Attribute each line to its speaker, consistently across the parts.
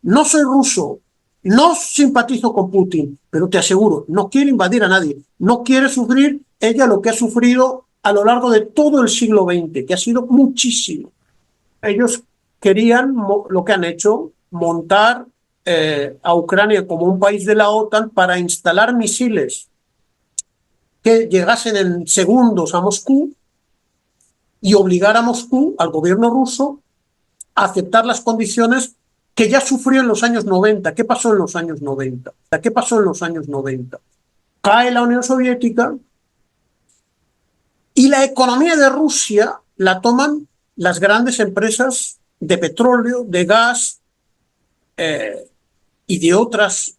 Speaker 1: no soy ruso, no simpatizo con Putin, pero te aseguro, no quiere invadir a nadie, no quiere sufrir ella lo que ha sufrido a lo largo de todo el siglo XX, que ha sido muchísimo. Ellos querían, lo que han hecho, montar a Ucrania como un país de la OTAN para instalar misiles que llegasen en segundos a Moscú y obligar a Moscú, al gobierno ruso, a aceptar las condiciones que ya sufrió en los años 90. ¿Qué pasó en los años 90? ¿Qué pasó en los años 90? Cae la Unión Soviética y la economía de Rusia la toman las grandes empresas de petróleo, de gas y de otros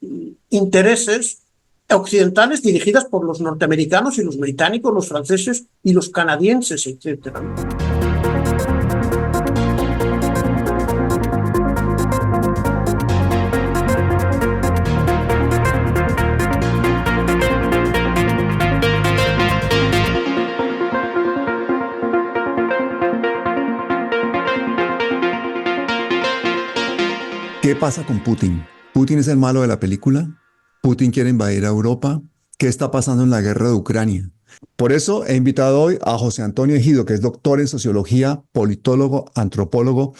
Speaker 1: intereses occidentales dirigidas por los norteamericanos y los británicos, los franceses y los canadienses, etc.
Speaker 2: ¿Qué pasa con Putin? ¿Putin es el malo de la película? ¿Putin quiere invadir a Europa? ¿Qué está pasando en la guerra de Ucrania? Por eso he invitado hoy a José Antonio Ejido, que es doctor en sociología, politólogo, antropólogo,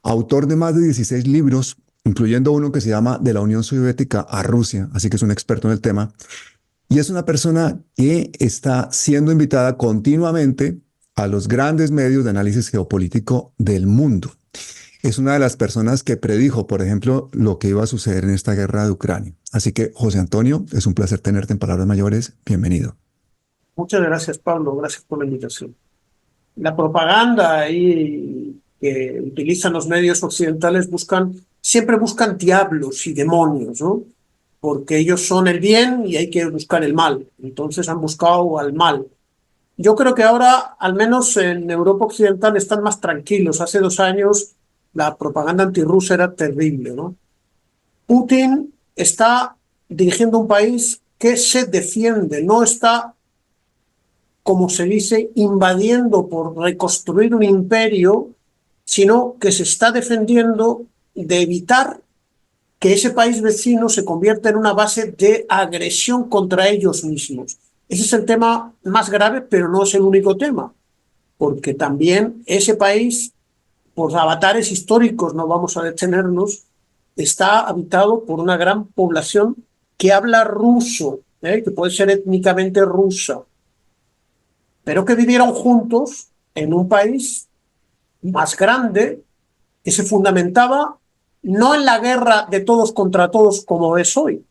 Speaker 2: autor de más de 16 libros, incluyendo uno que se llama De la Unión Soviética a Rusia, así que es un experto en el tema. Y es una persona que está siendo invitada continuamente a los grandes medios de análisis geopolítico del mundo. Es una de las personas que predijo, por ejemplo, lo que iba a suceder en esta guerra de Ucrania. Así que, José Antonio, es un placer tenerte en Palabras Mayores. Bienvenido.
Speaker 1: Muchas gracias, Pablo. Gracias por la invitación. La propaganda ahí que utilizan los medios occidentales siempre buscan diablos y demonios, ¿no? Porque ellos son el bien y hay que buscar el mal. Entonces han buscado al mal. Yo creo que ahora, al menos en Europa Occidental, están más tranquilos. Hace 2 años la propaganda antirrusa era terrible, ¿no? Putin está dirigiendo un país que se defiende, no está, como se dice, invadiendo por reconstruir un imperio, sino que se está defendiendo de evitar que ese país vecino se convierta en una base de agresión contra ellos mismos. Ese es el tema más grave, pero no es el único tema, porque también ese país, por avatares históricos, no vamos a detenernos, está habitado por una gran población que habla ruso, que puede ser étnicamente rusa, pero que vivieron juntos en un país más grande que se fundamentaba no en la guerra de todos contra todos como es hoy,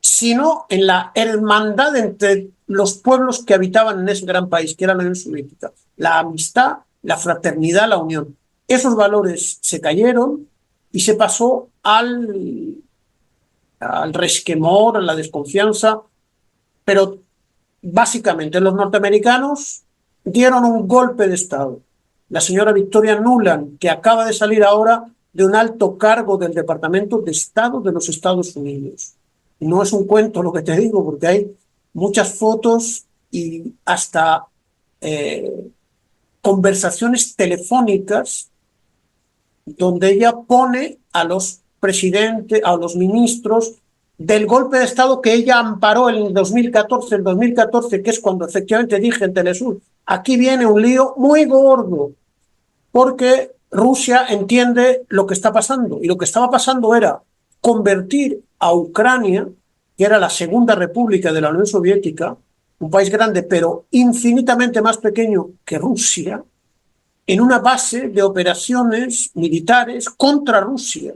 Speaker 1: sino en la hermandad entre los pueblos que habitaban en ese gran país, que era la Unión Soviética. La amistad, la fraternidad, la unión. Esos valores se cayeron y se pasó al resquemor, a la desconfianza, pero básicamente los norteamericanos dieron un golpe de Estado. La señora Victoria Nuland, que acaba de salir ahora de un alto cargo del Departamento de Estado de los Estados Unidos. Y no es un cuento lo que te digo, porque hay muchas fotos y hasta conversaciones telefónicas donde ella pone a los presidentes, a los ministros del golpe de Estado que ella amparó en el 2014, que es cuando efectivamente dije en Telesur, aquí viene un lío muy gordo, porque Rusia entiende lo que está pasando, y lo que estaba pasando era convertir a Ucrania, que era la segunda república de la Unión Soviética, un país grande pero infinitamente más pequeño que Rusia, en una base de operaciones militares contra Rusia.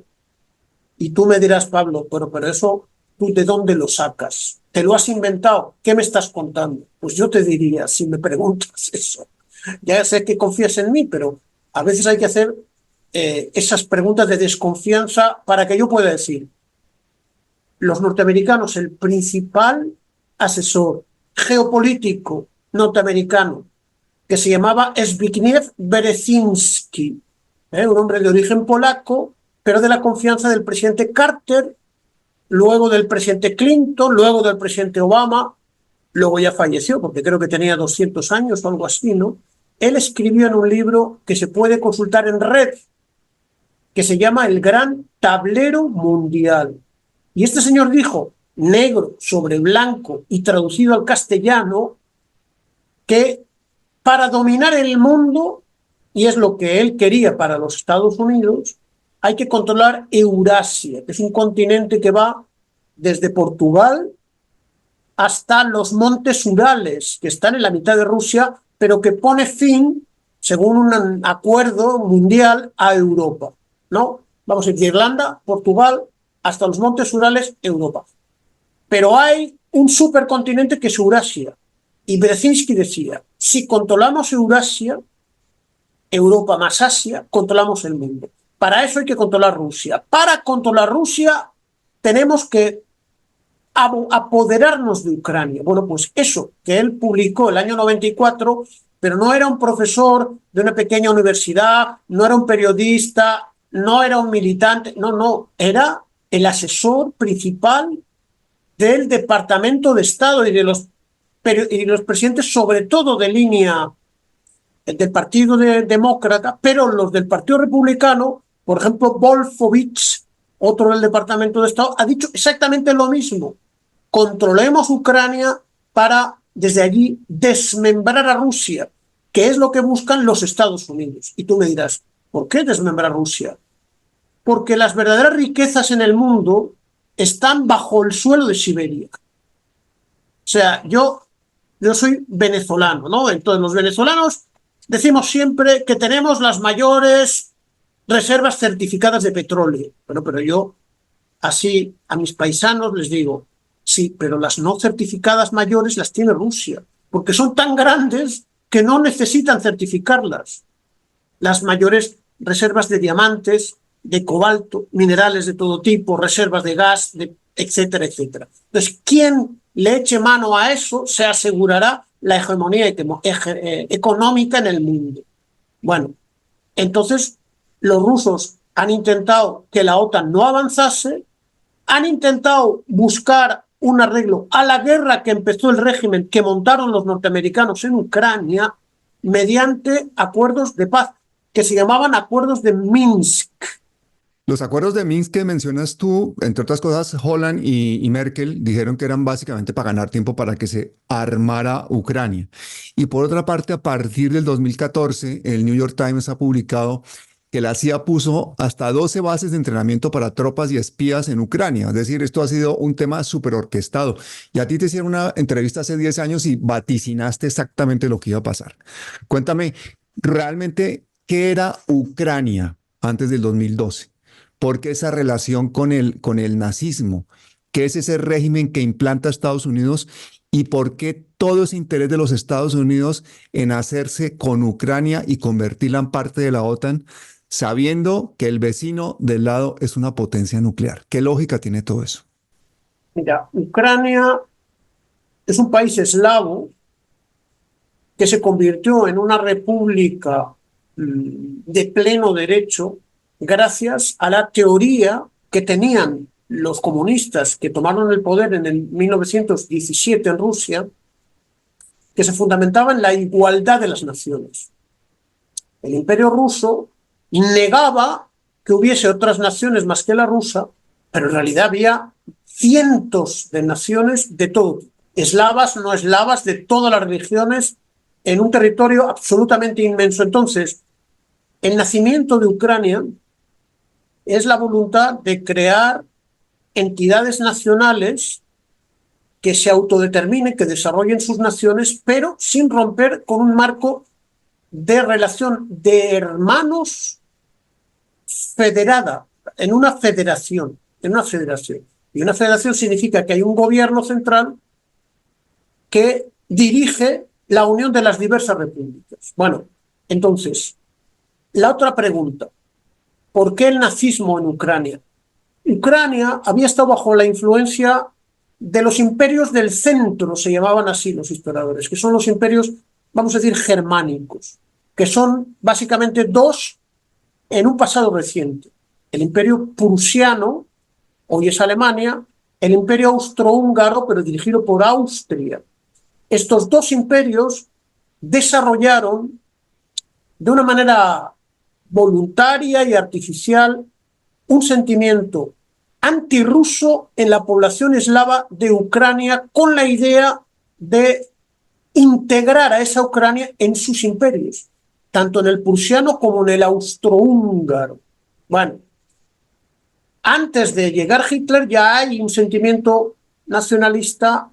Speaker 1: Y tú me dirás, Pablo, pero eso, ¿tú de dónde lo sacas? ¿Te lo has inventado? ¿Qué me estás contando? Pues yo te diría, si me preguntas eso, ya sé que confías en mí, pero a veces hay que hacer esas preguntas de desconfianza para que yo pueda decir, los norteamericanos, el principal asesor geopolítico norteamericano, que se llamaba Zbigniew Berezinski, un hombre de origen polaco, pero de la confianza del presidente Carter, luego del presidente Clinton, luego del presidente Obama, luego ya falleció, porque creo que tenía 200 años o algo así, ¿no? Él escribió en un libro que se puede consultar en red, que se llama El Gran tablero mundial. Y este señor dijo, negro sobre blanco y traducido al castellano, que para dominar el mundo, y es lo que él quería para los Estados Unidos, hay que controlar Eurasia, que es un continente que va desde Portugal hasta los montes Urales, que están en la mitad de Rusia, pero que pone fin, según un acuerdo mundial, a Europa, ¿no? Vamos a ir de Irlanda, Portugal, hasta los montes Urales, Europa. Pero hay un supercontinente que es Eurasia. Y Brzezinski decía, si controlamos Eurasia, Europa más Asia, controlamos el mundo. Para eso hay que controlar Rusia. Para controlar Rusia tenemos que apoderarnos de Ucrania. Bueno, pues eso que él publicó el año 94, pero no era un profesor de una pequeña universidad, no era un periodista, no era un militante, no, era el asesor principal del Departamento de Estado y de los presidentes, sobre todo de línea del Partido Demócrata, pero los del Partido Republicano, por ejemplo, Wolfowitz, otro del Departamento de Estado, ha dicho exactamente lo mismo. Controlemos Ucrania para, desde allí, desmembrar a Rusia, que es lo que buscan los Estados Unidos. Y tú me dirás, ¿por qué desmembrar Rusia? Porque las verdaderas riquezas en el mundo están bajo el suelo de Siberia. O sea, yo soy venezolano, ¿no? Entonces los venezolanos decimos siempre que tenemos las mayores reservas certificadas de petróleo. Bueno, pero yo así a mis paisanos les digo, sí, pero las no certificadas mayores las tiene Rusia, porque son tan grandes que no necesitan certificarlas. Las mayores reservas de diamantes, de cobalto, minerales de todo tipo, reservas de gas, etcétera, etcétera. Entonces, quien le eche mano a eso se asegurará la hegemonía económica en el mundo. Bueno, entonces los rusos han intentado que la OTAN no avanzase, han intentado buscar un arreglo a la guerra que empezó el régimen que montaron los norteamericanos en Ucrania mediante acuerdos de paz que se llamaban acuerdos de Minsk.
Speaker 2: Los acuerdos de Minsk que mencionas tú, entre otras cosas, Holland y Merkel dijeron que eran básicamente para ganar tiempo para que se armara Ucrania. Y por otra parte, a partir del 2014, el New York Times ha publicado que la CIA puso hasta 12 bases de entrenamiento para tropas y espías en Ucrania. Es decir, esto ha sido un tema súper orquestado. Y a ti te hicieron una entrevista hace 10 años y vaticinaste exactamente lo que iba a pasar. Cuéntame, realmente, ¿qué era Ucrania antes del 2012? ¿Por qué esa relación con el nazismo? ¿Qué es ese régimen que implanta Estados Unidos? ¿Y por qué todo ese interés de los Estados Unidos en hacerse con Ucrania y convertirla en parte de la OTAN, sabiendo que el vecino del lado es una potencia nuclear? ¿Qué lógica tiene todo eso?
Speaker 1: Mira, Ucrania es un país eslavo que se convirtió en una república de pleno derecho gracias a la teoría que tenían los comunistas que tomaron el poder en el 1917 en Rusia, que se fundamentaba en la igualdad de las naciones. El Imperio ruso negaba que hubiese otras naciones más que la rusa, pero en realidad había cientos de naciones de todo tipo, eslavas, no eslavas, de todas las religiones, en un territorio absolutamente inmenso. Entonces, el nacimiento de Ucrania es la voluntad de crear entidades nacionales que se autodeterminen, que desarrollen sus naciones, pero sin romper con un marco de relación de hermanos federada, en una federación. Y una federación significa que hay un gobierno central que dirige la unión de las diversas repúblicas. Bueno, entonces, la otra pregunta, ¿por qué el nazismo en Ucrania? Ucrania había estado bajo la influencia de los imperios del centro, se llamaban así los historiadores, que son los imperios, vamos a decir, germánicos, que son básicamente dos en un pasado reciente. El imperio prusiano, hoy es Alemania, el imperio austrohúngaro, pero dirigido por Austria. Estos dos imperios desarrollaron de una manera voluntaria y artificial un sentimiento antirruso en la población eslava de Ucrania con la idea de integrar a esa Ucrania en sus imperios, tanto en el prusiano como en el austrohúngaro. Bueno, antes de llegar Hitler ya hay un sentimiento nacionalista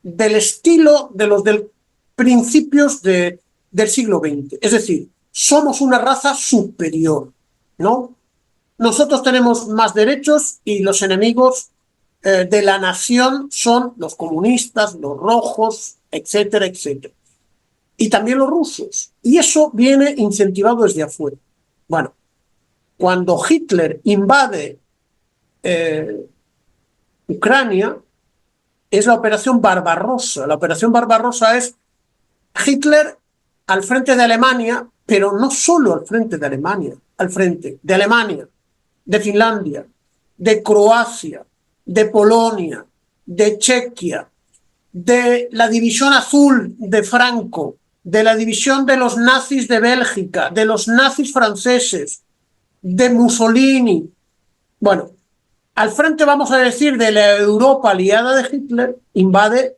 Speaker 1: del estilo de los del principios del siglo XX. Es decir, somos una raza superior, ¿no? Nosotros tenemos más derechos y los enemigos de la nación son los comunistas, los rojos, etcétera, etcétera. Y también los rusos. Y eso viene incentivado desde afuera. Bueno, cuando Hitler invade Ucrania, es la Operación Barbarossa. La Operación Barbarossa es Hitler al frente de Alemania, pero no solo al frente de Alemania, al frente de Alemania, de Finlandia, de Croacia, de Polonia, de Chequia, de la División Azul de Franco, de la división de los nazis de Bélgica, de los nazis franceses, de Mussolini. Bueno, al frente, vamos a decir, de la Europa aliada de Hitler, invade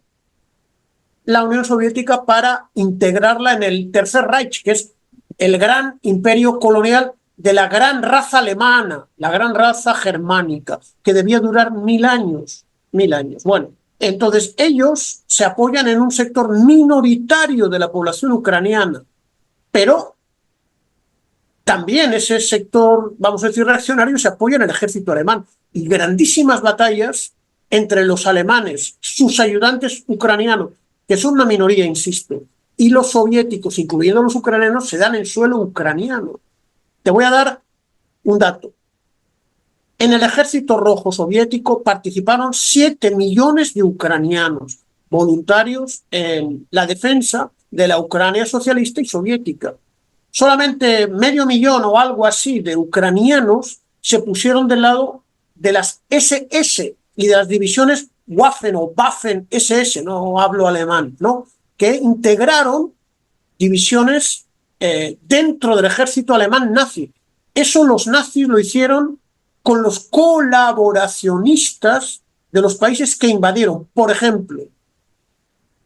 Speaker 1: la Unión Soviética para integrarla en el Tercer Reich, que es el gran imperio colonial de la gran raza alemana, la gran raza germánica, que debía durar 1000 años. 1000 años. Bueno, entonces ellos se apoyan en un sector minoritario de la población ucraniana, pero también ese sector, vamos a decir, reaccionario, se apoya en el ejército alemán. Y grandísimas batallas entre los alemanes, sus ayudantes ucranianos, que son una minoría, insisto, y los soviéticos, incluyendo los ucranianos, se dan en suelo ucraniano. Te voy a dar un dato. En el ejército rojo soviético participaron 7 millones de ucranianos voluntarios en la defensa de la Ucrania socialista y soviética. Solamente 500.000 o algo así de ucranianos se pusieron del lado de las SS y de las divisiones Waffen o Waffen SS, no hablo alemán, ¿no? Que integraron divisiones dentro del ejército alemán nazi. Eso los nazis lo hicieron con los colaboracionistas de los países que invadieron. Por ejemplo,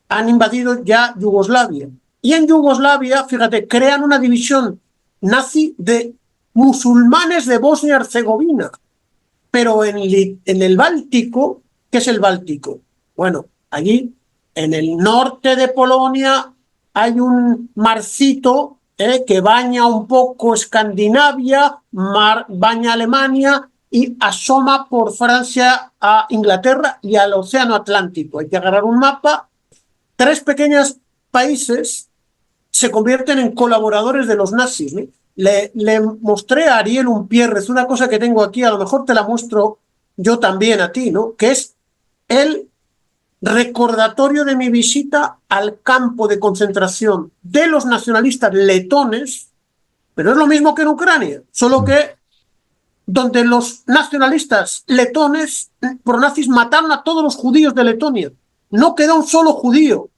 Speaker 1: han invadido ya Yugoslavia. Y en Yugoslavia, fíjate, crean una división nazi de musulmanes de Bosnia y Herzegovina. Pero en el Báltico, ¿qué es el Báltico? Bueno, allí, en el norte de Polonia, hay un marcito que baña un poco Escandinavia, baña Alemania y asoma por Francia a Inglaterra y al Océano Atlántico. Hay que agarrar un mapa. 3 pequeños países se convierten en colaboradores de los nazis, ¿no? Le mostré a Ariel Umpierrez una cosa que tengo aquí, a lo mejor te la muestro yo también a ti, ¿no? Que es el recordatorio de mi visita al campo de concentración de los nacionalistas letones, pero es lo mismo que en Ucrania, solo que donde los nacionalistas letones pronazis mataron a todos los judíos de Letonia. No quedó un solo judío.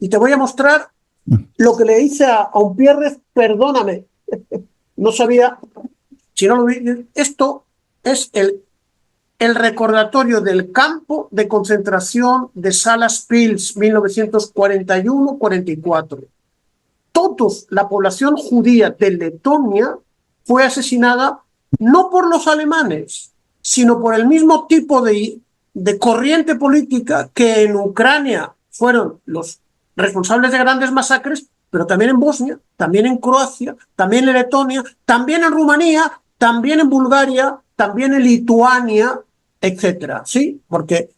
Speaker 1: Y te voy a mostrar lo que le hice a Umpierrez, perdóname, no sabía, si no lo vi, esto es el recordatorio del campo de concentración de Salaspils, 1941-44. Todos, la población judía de Letonia fue asesinada no por los alemanes, sino por el mismo tipo de corriente política que en Ucrania fueron los responsables de grandes masacres, pero también en Bosnia, también en Croacia, también en Letonia, también en Rumanía, también en Bulgaria, también en Lituania, etcétera. Sí, porque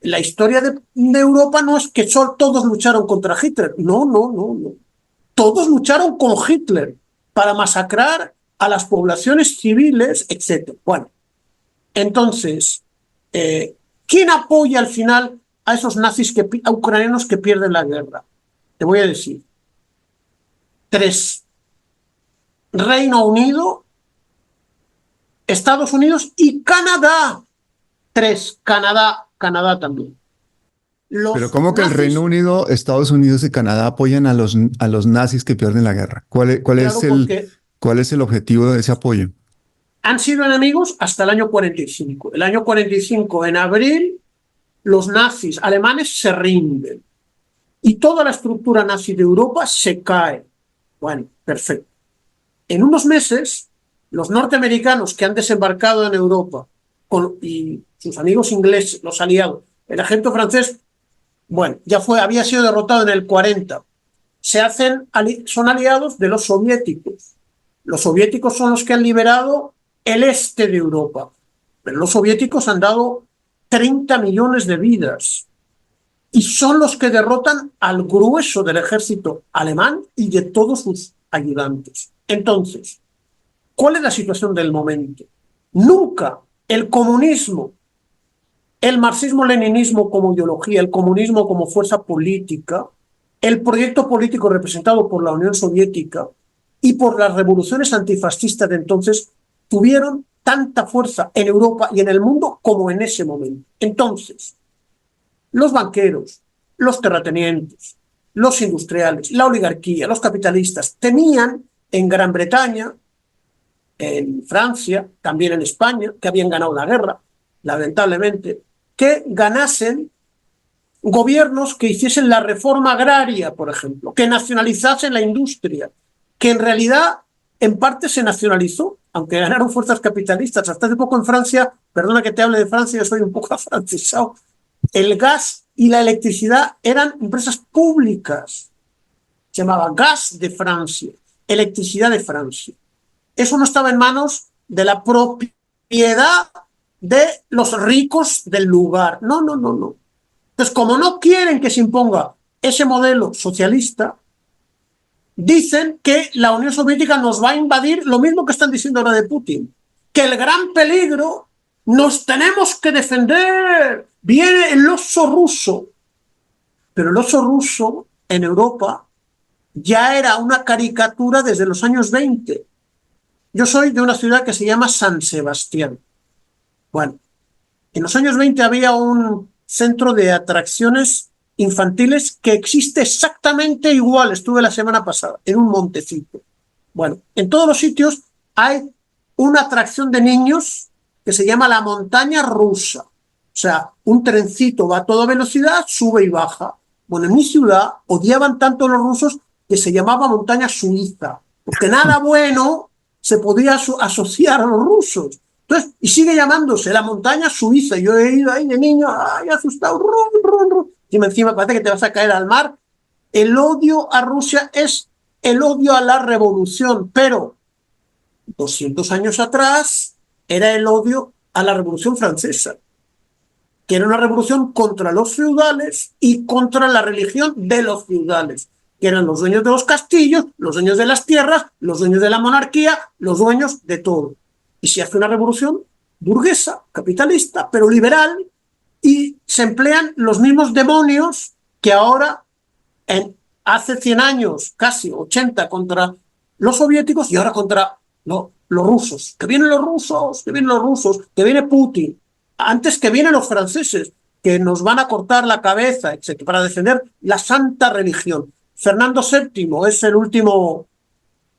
Speaker 1: la historia de Europa no es que todos lucharon contra Hitler. No. Todos lucharon con Hitler para masacrar a las poblaciones civiles, etcétera. Bueno, entonces, ¿quién apoya al final a esos nazis ucranianos que pierden la guerra? Te voy a decir. 3. Reino Unido, Estados Unidos y Canadá. 3. Canadá también.
Speaker 2: Pero ¿cómo que el Reino Unido, Estados Unidos y Canadá apoyan a los nazis que pierden la guerra? ¿Cuál es el objetivo de ese apoyo?
Speaker 1: han sido enemigos hasta el año 45. El año 45, en abril, los nazis alemanes se rinden y toda la estructura nazi de Europa se cae. Bueno, perfecto. En unos meses, los norteamericanos que han desembarcado en Europa y sus amigos ingleses, los aliados, el ejército francés, bueno, había sido derrotado en el 40. Son aliados de los soviéticos. Los soviéticos son los que han liberado el este de Europa. Pero los soviéticos han dado 30 millones de vidas y son los que derrotan al grueso del ejército alemán y de todos sus ayudantes. Entonces, ¿cuál es la situación del momento? Nunca el comunismo, el marxismo-leninismo como ideología, el comunismo como fuerza política, el proyecto político representado por la Unión Soviética y por las revoluciones antifascistas de entonces tuvieron tanta fuerza en Europa y en el mundo como en ese momento. Entonces, los banqueros, los terratenientes, los industriales, la oligarquía, los capitalistas temían en Gran Bretaña, en Francia, también en España, que habían ganado la guerra, lamentablemente, que ganasen gobiernos que hiciesen la reforma agraria, por ejemplo, que nacionalizasen la industria, que en realidad en parte se nacionalizó, aunque ganaron fuerzas capitalistas. Hasta hace poco en Francia, perdona que te hable de Francia, yo soy un poco afrancesado, el gas y la electricidad eran empresas públicas. Se llamaba Gas de Francia, Electricidad de Francia. Eso no estaba en manos de la propiedad de los ricos del lugar. No, no, no, no. Entonces, como no quieren que se imponga ese modelo socialista, dicen que la Unión Soviética nos va a invadir, lo mismo que están diciendo ahora de Putin, que el gran peligro, nos tenemos que defender, viene el oso ruso. Pero el oso ruso en Europa ya era una caricatura desde los años 20. Yo soy de una ciudad que se llama San Sebastián. Bueno, en los años 20 había un centro de atracciones infantiles que existe exactamente igual, estuve la semana pasada, en un montecito. Bueno, en todos los sitios hay una atracción de niños que se llama la montaña rusa. O sea, un trencito va a toda velocidad, sube y baja. Bueno, en mi ciudad odiaban tanto los rusos que se llamaba montaña suiza, porque nada bueno se podía asociar a los rusos. Entonces, y sigue llamándose la montaña suiza. Yo he ido ahí de niño, ay, asustado, rum, rum, rum. Y encima parece que te vas a caer al mar. El odio a Rusia es el odio a la revolución, pero 200 años atrás era el odio a la Revolución Francesa, que era una revolución contra los feudales y contra la religión de los feudales, que eran los dueños de los castillos, los dueños de las tierras, los dueños de la monarquía, los dueños de todo. Y se hace una revolución burguesa, capitalista, pero liberal, y se emplean los mismos demonios que ahora, hace 100 años, casi 80, contra los soviéticos y ahora contra los rusos. Que vienen los rusos, que vienen los rusos, que viene Putin. Antes que vienen los franceses, que nos van a cortar la cabeza, etc., para defender la santa religión. Fernando VII es el último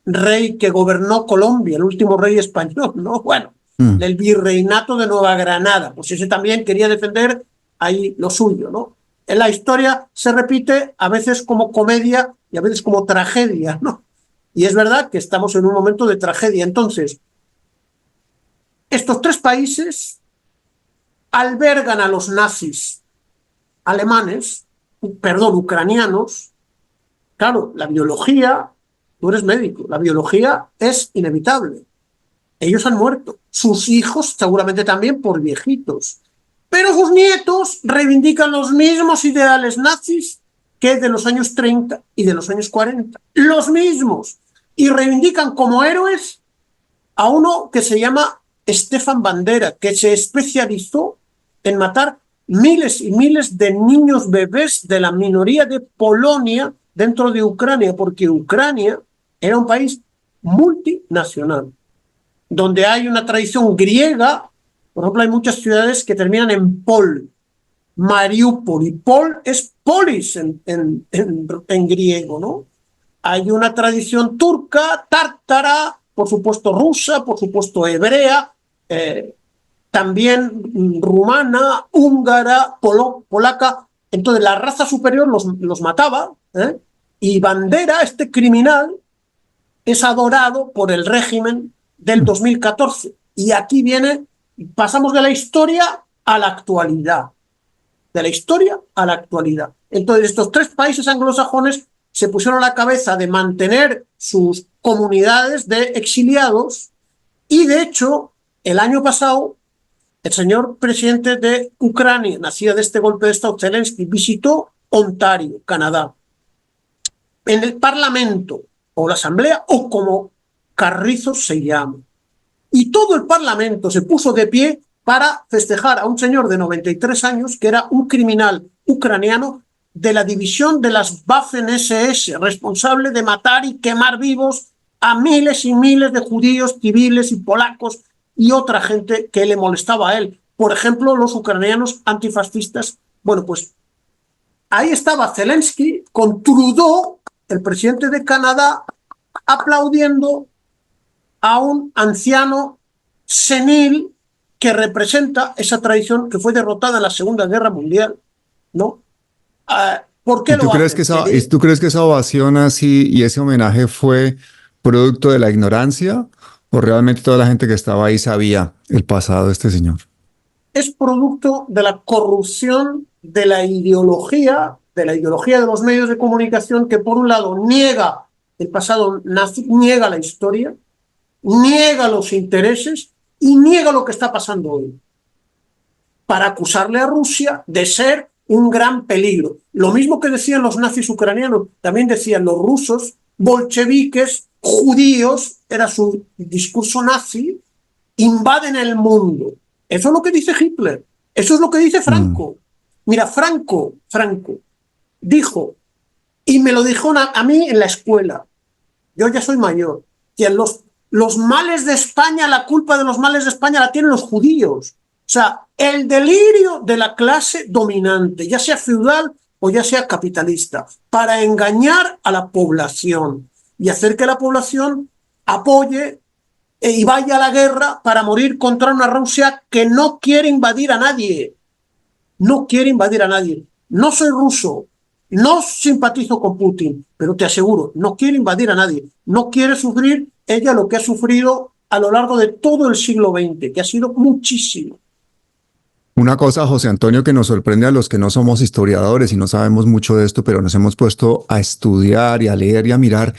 Speaker 1: rey que gobernó Colombia, el último rey español, ¿no? Bueno, el virreinato de Nueva Granada, pues ese también quería defender ahí lo suyo, ¿no? En la historia se repite a veces como comedia y a veces como tragedia, ¿no? Y es verdad que estamos en un momento de tragedia. Entonces, estos tres países albergan a los nazis alemanes, ucranianos. Claro, la biología, tú eres médico, la biología es inevitable. Ellos han muerto, sus hijos seguramente también por viejitos, pero sus nietos reivindican los mismos ideales nazis que de los años 30 y de los años 40, los mismos, y reivindican como héroes a uno que se llama Stefan Bandera, que se especializó en matar miles y miles de niños bebés de la minoría de Polonia dentro de Ucrania, porque Ucrania era un país multinacional, donde hay una tradición griega. Por ejemplo, hay muchas ciudades que terminan en Pol, Mariupol, y Pol es polis en griego, ¿no? Hay una tradición turca, tártara, por supuesto rusa, por supuesto hebrea, también rumana, húngara, polaca. Entonces la raza superior los mataba, y Bandera, este criminal, es adorado por el régimen del 2014. Y aquí pasamos de la historia a la actualidad. De la historia a la actualidad. Entonces estos tres países anglosajones se pusieron a la cabeza de mantener sus comunidades de exiliados, y de hecho el año pasado el señor presidente de Ucrania, nacido de este golpe de Estado, Zelensky, visitó Ontario, Canadá. En el Parlamento, o la Asamblea, o como carrizos se llama. Y todo el Parlamento se puso de pie para festejar a un señor de 93 años, que era un criminal ucraniano de la división de las Waffen-SS, responsable de matar y quemar vivos a miles y miles de judíos, civiles y polacos, y otra gente que le molestaba a él. Por ejemplo, los ucranianos antifascistas. Bueno, pues ahí estaba Zelensky con Trudeau, el presidente de Canadá, aplaudiendo a un anciano senil que representa esa tradición que fue derrotada en la Segunda Guerra Mundial, ¿no? ¿Por qué lo hacen?
Speaker 2: ¿Tú crees que esa ovación así y ese homenaje fue producto de la ignorancia o realmente toda la gente que estaba ahí sabía el pasado de este señor?
Speaker 1: Es producto de la corrupción de la ideología de los medios de comunicación, que por un lado niega el pasado nazi, niega la historia, niega los intereses y niega lo que está pasando hoy, para acusarle a Rusia de ser un gran peligro. Lo mismo que decían los nazis ucranianos, también decían los rusos, bolcheviques, judíos, era su discurso nazi, invaden el mundo. Eso es lo que dice Hitler, eso es lo que dice Franco. Mira, Franco dijo, y me lo dijo a mí en la escuela, yo ya soy mayor, que los males de España, la culpa de los males de España la tienen los judíos. O sea, el delirio de la clase dominante, ya sea feudal o ya sea capitalista, para engañar a la población y hacer que la población apoye y vaya a la guerra para morir contra una Rusia que no quiere invadir a nadie. No quiere invadir a nadie. No soy ruso, no simpatizo con Putin, pero te aseguro, no quiere invadir a nadie. No quiere sufrir ella lo que ha sufrido a lo largo de todo el siglo XX, que ha sido muchísimo.
Speaker 2: Una cosa, José Antonio, que nos sorprende a los que no somos historiadores y no sabemos mucho de esto, pero nos hemos puesto a estudiar y a leer y a mirar,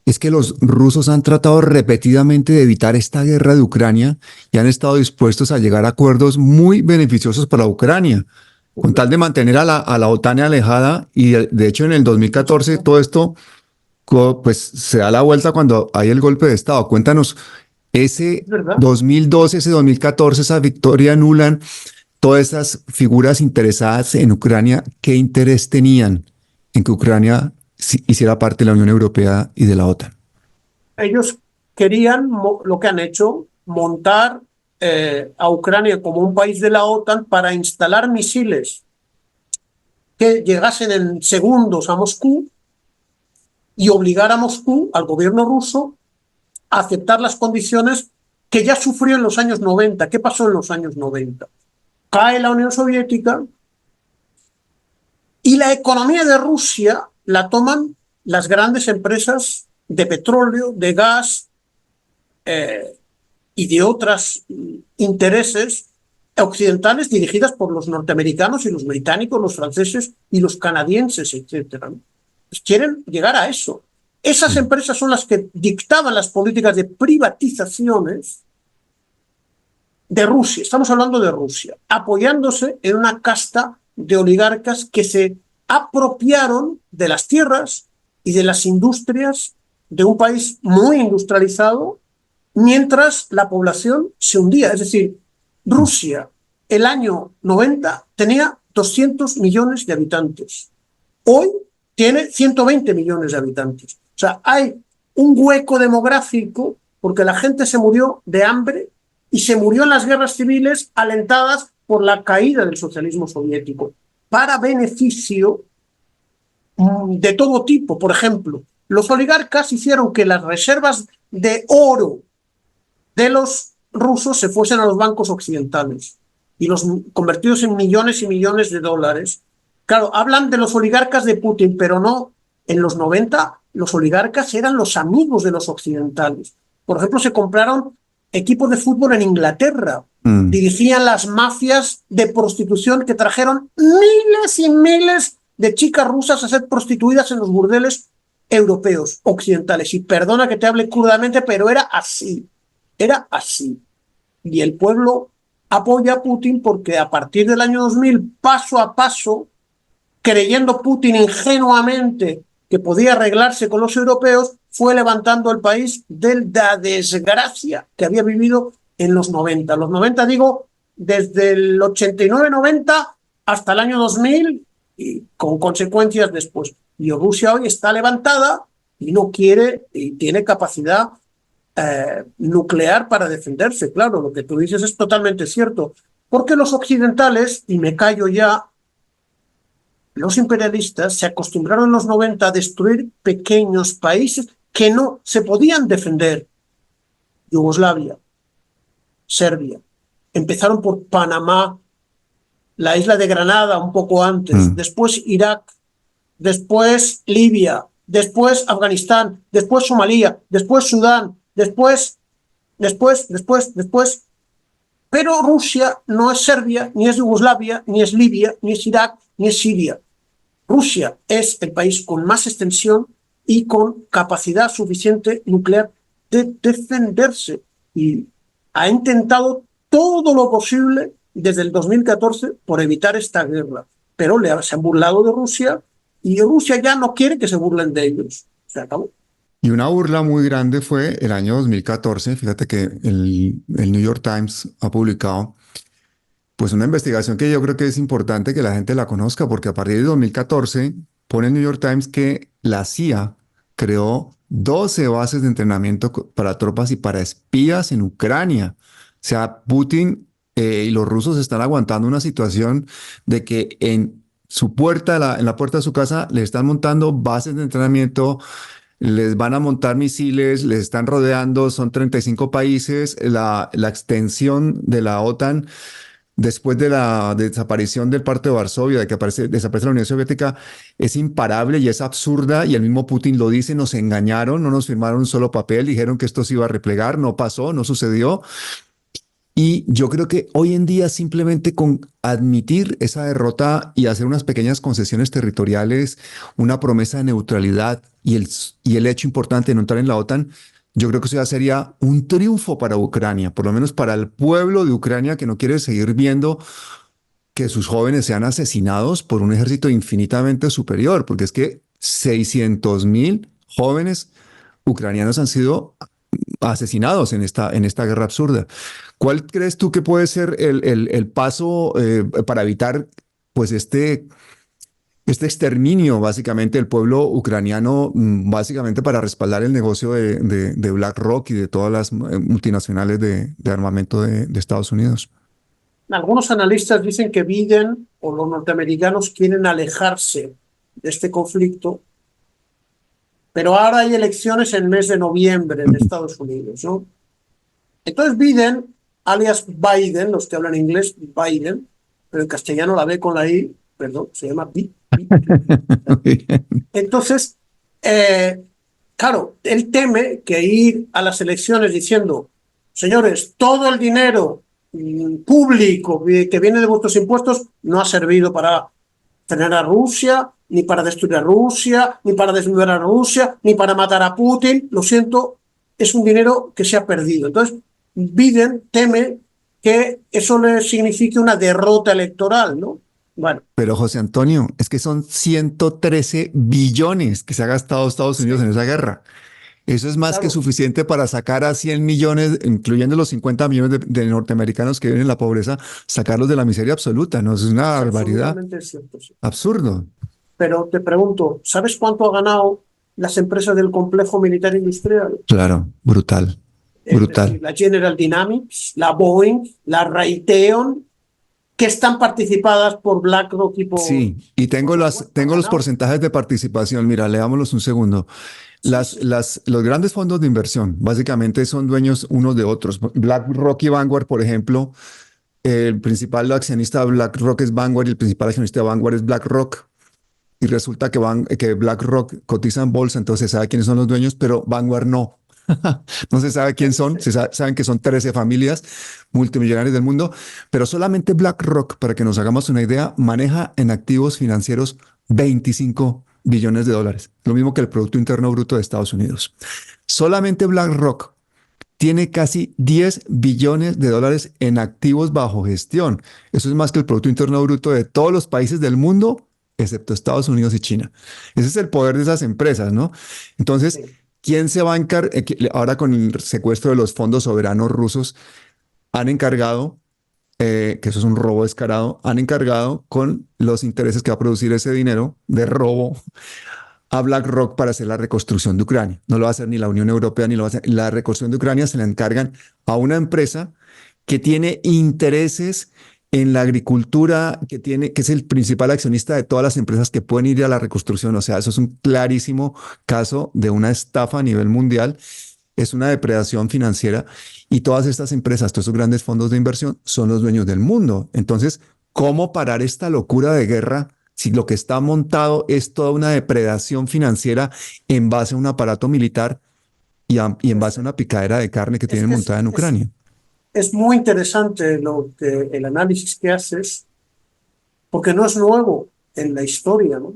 Speaker 2: es que los rusos han tratado repetidamente de evitar esta guerra de Ucrania y han estado dispuestos a llegar a acuerdos muy beneficiosos para Ucrania, con tal de mantener a la OTAN alejada. Y de hecho en el 2014 todo esto pues se da la vuelta cuando hay el golpe de Estado. Cuéntanos, ese 2012, ese 2014, esa victoria anulan todas esas figuras interesadas en Ucrania. ¿Qué interés tenían en que Ucrania hiciera parte de la Unión Europea y de la OTAN?
Speaker 1: Ellos querían, lo que han hecho, montar a Ucrania como un país de la OTAN para instalar misiles que llegasen en segundos a Moscú y obligar a Moscú, al gobierno ruso, a aceptar las condiciones que ya sufrió en los años 90. ¿Qué pasó en los años 90? Cae la Unión Soviética y la economía de Rusia la toman las grandes empresas de petróleo, de gas y de otros intereses occidentales dirigidas por los norteamericanos y los británicos, los franceses y los canadienses, etc. Pues quieren llegar a eso. Esas empresas son las que dictaban las políticas de privatizaciones de Rusia. Estamos hablando de Rusia, apoyándose en una casta de oligarcas que se apropiaron de las tierras y de las industrias de un país muy industrializado, mientras la población se hundía. Es decir, Rusia, el año 90, tenía 200 millones de habitantes. Hoy tiene 120 millones de habitantes. O sea, hay un hueco demográfico porque la gente se murió de hambre y se murió en las guerras civiles alentadas por la caída del socialismo soviético, para beneficio de todo tipo. Por ejemplo, los oligarcas hicieron que las reservas de oro de los rusos se fuesen a los bancos occidentales y los convertidos en millones y millones de dólares. Claro, hablan de los oligarcas de Putin, pero no. En los 90 los oligarcas eran los amigos de los occidentales. Por ejemplo, se compraron equipos de fútbol en Inglaterra. Dirigían las mafias de prostitución que trajeron miles y miles de chicas rusas a ser prostituidas en los burdeles europeos, occidentales. Y perdona que te hable crudamente, pero era así. Era así. Y el pueblo apoya a Putin porque a partir del año 2000, paso a paso, creyendo Putin ingenuamente que podía arreglarse con los europeos, fue levantando el país de la desgracia que había vivido en los 90. Los 90 digo, desde el 89-90 hasta el año 2000 y con consecuencias después. Y Rusia hoy está levantada y no quiere y tiene capacidad nuclear para defenderse. Claro, lo que tú dices es totalmente cierto. Porque los occidentales, y me callo ya, los imperialistas se acostumbraron en los 90 a destruir pequeños países que no se podían defender. Yugoslavia, Serbia. Empezaron por Panamá, la isla de Granada un poco antes, después Irak, después Libia, después Afganistán, después Somalia, después Sudán, después. Pero Rusia no es Serbia, ni es Yugoslavia, ni es Libia, ni es Irak, ni es Siria. Rusia es el país con más extensión y con capacidad suficiente nuclear de defenderse. Y ha intentado todo lo posible desde el 2014 por evitar esta guerra. Pero se han burlado de Rusia y Rusia ya no quiere que se burlen de ellos. Se acabó.
Speaker 2: Y una burla muy grande fue el año 2014. Fíjate que el New York Times ha publicado pues una investigación que yo creo que es importante que la gente la conozca, porque a partir de 2014 pone el New York Times que la CIA creó 12 bases de entrenamiento para tropas y para espías en Ucrania. O sea, Putin y los rusos están aguantando una situación de que en su puerta, en la puerta de su casa, le están montando bases de entrenamiento, les van a montar misiles, les están rodeando, son 35 países, la extensión de la OTAN. Después de la desaparición del Pacto de Varsovia, de que desaparece la Unión Soviética, es imparable y es absurda, y el mismo Putin lo dice: nos engañaron, no nos firmaron un solo papel, dijeron que esto se iba a replegar, no pasó, no sucedió. Y yo creo que hoy en día simplemente con admitir esa derrota y hacer unas pequeñas concesiones territoriales, una promesa de neutralidad y el hecho importante de no entrar en la OTAN, yo creo que eso ya sería un triunfo para Ucrania, por lo menos para el pueblo de Ucrania, que no quiere seguir viendo que sus jóvenes sean asesinados por un ejército infinitamente superior, porque es que 600.000 jóvenes ucranianos han sido asesinados en esta guerra absurda. ¿Cuál crees tú que puede ser el paso para evitar pues este exterminio básicamente del pueblo ucraniano, básicamente para respaldar el negocio de BlackRock y de todas las multinacionales de armamento de Estados Unidos?
Speaker 1: Algunos analistas dicen que Biden o los norteamericanos quieren alejarse de este conflicto, pero ahora hay elecciones en el mes de noviembre en Estados Unidos, ¿no? Entonces Biden, alias Biden, los que hablan inglés, Biden, pero en castellano la B con la I, perdón, se llama B. Entonces, claro, él teme que ir a las elecciones diciendo: señores, todo el dinero público que viene de vuestros impuestos no ha servido para frenar a Rusia, ni para destruir a Rusia, ni para desnudar a Rusia, ni para matar a Putin. Lo siento, es un dinero que se ha perdido. Entonces, Biden teme que eso le signifique una derrota electoral, ¿no? Bueno.
Speaker 2: Pero José Antonio, es que son 113 billones que se ha gastado Estados Unidos en esa guerra. Eso es más que suficiente para sacar a 100 millones, incluyendo los 50 millones de norteamericanos que viven en la pobreza, sacarlos de la miseria absoluta, ¿no? Es una barbaridad.
Speaker 1: Cierto, sí.
Speaker 2: Absurdo.
Speaker 1: Pero te pregunto, ¿sabes cuánto ha ganado las empresas del complejo militar industrial?
Speaker 2: Claro, brutal. Brutal.
Speaker 1: Es decir, la General Dynamics, la Boeing, la Raytheon, que están participadas por BlackRock y por...
Speaker 2: Sí, y tengo los porcentajes de participación. Mira, leámoslos un segundo.
Speaker 1: Sí, sí.
Speaker 2: Los grandes fondos de inversión básicamente son dueños unos de otros. BlackRock y Vanguard, por ejemplo, el principal accionista de BlackRock es Vanguard y el principal accionista de Vanguard es BlackRock. Y resulta que BlackRock cotiza en bolsa, entonces se sabe quiénes son los dueños, pero Vanguard no. No se sabe quién son,
Speaker 1: Sí.
Speaker 2: saben que son 13 familias multimillonarias del mundo, pero solamente BlackRock, para que nos hagamos una idea, maneja en activos financieros 25 billones de dólares, lo mismo que el Producto Interno Bruto de Estados Unidos. Solamente BlackRock tiene casi 10 billones de dólares en activos bajo gestión. Eso es más que el Producto Interno Bruto de todos los países del mundo, excepto Estados Unidos y China. Ese es el poder de esas empresas, ¿no? Entonces,
Speaker 1: Sí.
Speaker 2: ¿quién se va a encargar? Ahora con el secuestro de los fondos soberanos rusos, han encargado, que eso es un robo descarado, han encargado con los intereses que va a producir ese dinero de robo a BlackRock para hacer la reconstrucción de Ucrania. No lo va a hacer ni la Unión Europea ni lo va a hacer. La reconstrucción de Ucrania se la encargan a una empresa que tiene intereses en la agricultura, que es el principal accionista de todas las empresas que pueden ir a la reconstrucción. O sea, eso es un clarísimo caso de una estafa a nivel mundial. Es una depredación financiera y todas estas empresas, todos esos grandes fondos de inversión son los dueños del mundo. Entonces, ¿cómo parar esta locura de guerra si lo que está montado es toda una depredación financiera en base a un aparato militar y en base a una picadera de carne que
Speaker 1: Es
Speaker 2: tienen
Speaker 1: que
Speaker 2: montada en Ucrania?
Speaker 1: es muy interesante el análisis que haces, porque no es nuevo en la historia, ¿no?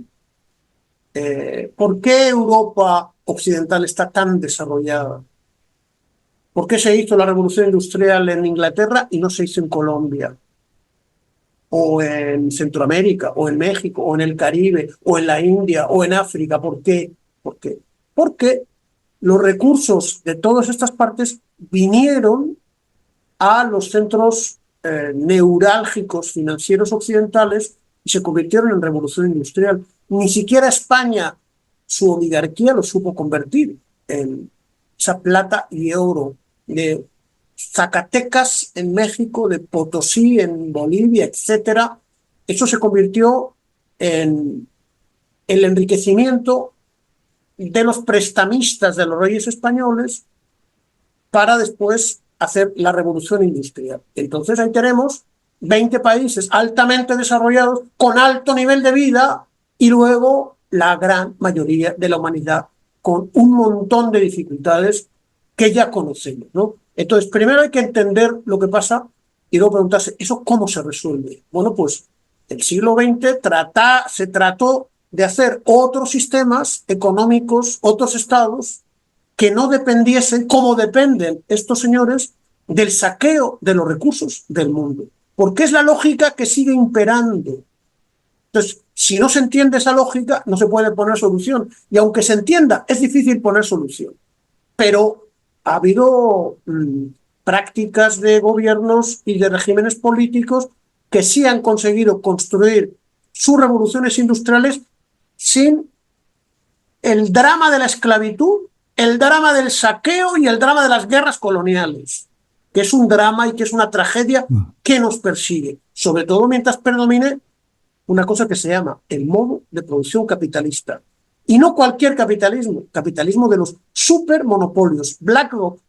Speaker 1: ¿Por qué Europa occidental está tan desarrollada? ¿Por qué se hizo la revolución industrial en Inglaterra y no se hizo en Colombia? O en Centroamérica, o en México, o en el Caribe, o en la India, o en África. ¿Por qué? ¿Por qué? Porque los recursos de todas estas partes vinieron a los centros neurálgicos financieros occidentales y se convirtieron en revolución industrial. Ni siquiera España, su oligarquía, lo supo convertir en esa plata y oro de Zacatecas en México, de Potosí en Bolivia, etcétera. Eso se convirtió en el enriquecimiento de los prestamistas de los reyes españoles para después hacer la revolución industrial. Entonces ahí tenemos 20 países altamente desarrollados con alto nivel de vida y luego la gran mayoría de la humanidad con un montón de dificultades que ya conocemos, ¿no? Entonces, primero hay que entender lo que pasa y luego preguntarse, ¿eso cómo se resuelve? Bueno, pues el siglo XX se trató de hacer otros sistemas económicos, otros estados que no dependiesen, como dependen estos señores, del saqueo de los recursos del mundo. Porque es la lógica que sigue imperando. Entonces, si no se entiende esa lógica, no se puede poner solución. Y aunque se entienda, es difícil poner solución. Pero ha habido prácticas de gobiernos y de regímenes políticos que sí han conseguido construir sus revoluciones industriales sin el drama de la esclavitud, el drama del saqueo y el drama de las guerras coloniales, que es un drama y que es una tragedia que nos persigue, sobre todo mientras predomine una cosa que se llama el modo de producción capitalista. Y no cualquier capitalismo, capitalismo de los supermonopolios. BlackRock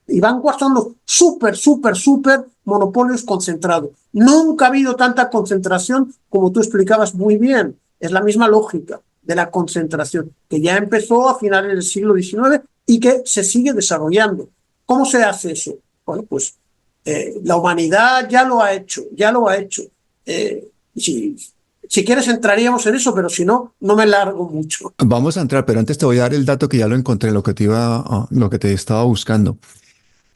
Speaker 1: y Vanguard son los super monopolios concentrados. Nunca ha habido tanta concentración como tú explicabas muy bien. Es la misma lógica de la concentración, que ya empezó a finales del siglo XIX y que se sigue desarrollando. ¿Cómo se hace eso? Bueno, pues la humanidad ya lo ha hecho, ya lo ha hecho. Si quieres entraríamos en eso, pero si no, no me largo mucho.
Speaker 2: Vamos a entrar, pero antes te voy a dar el dato que ya lo encontré, lo que te estaba buscando.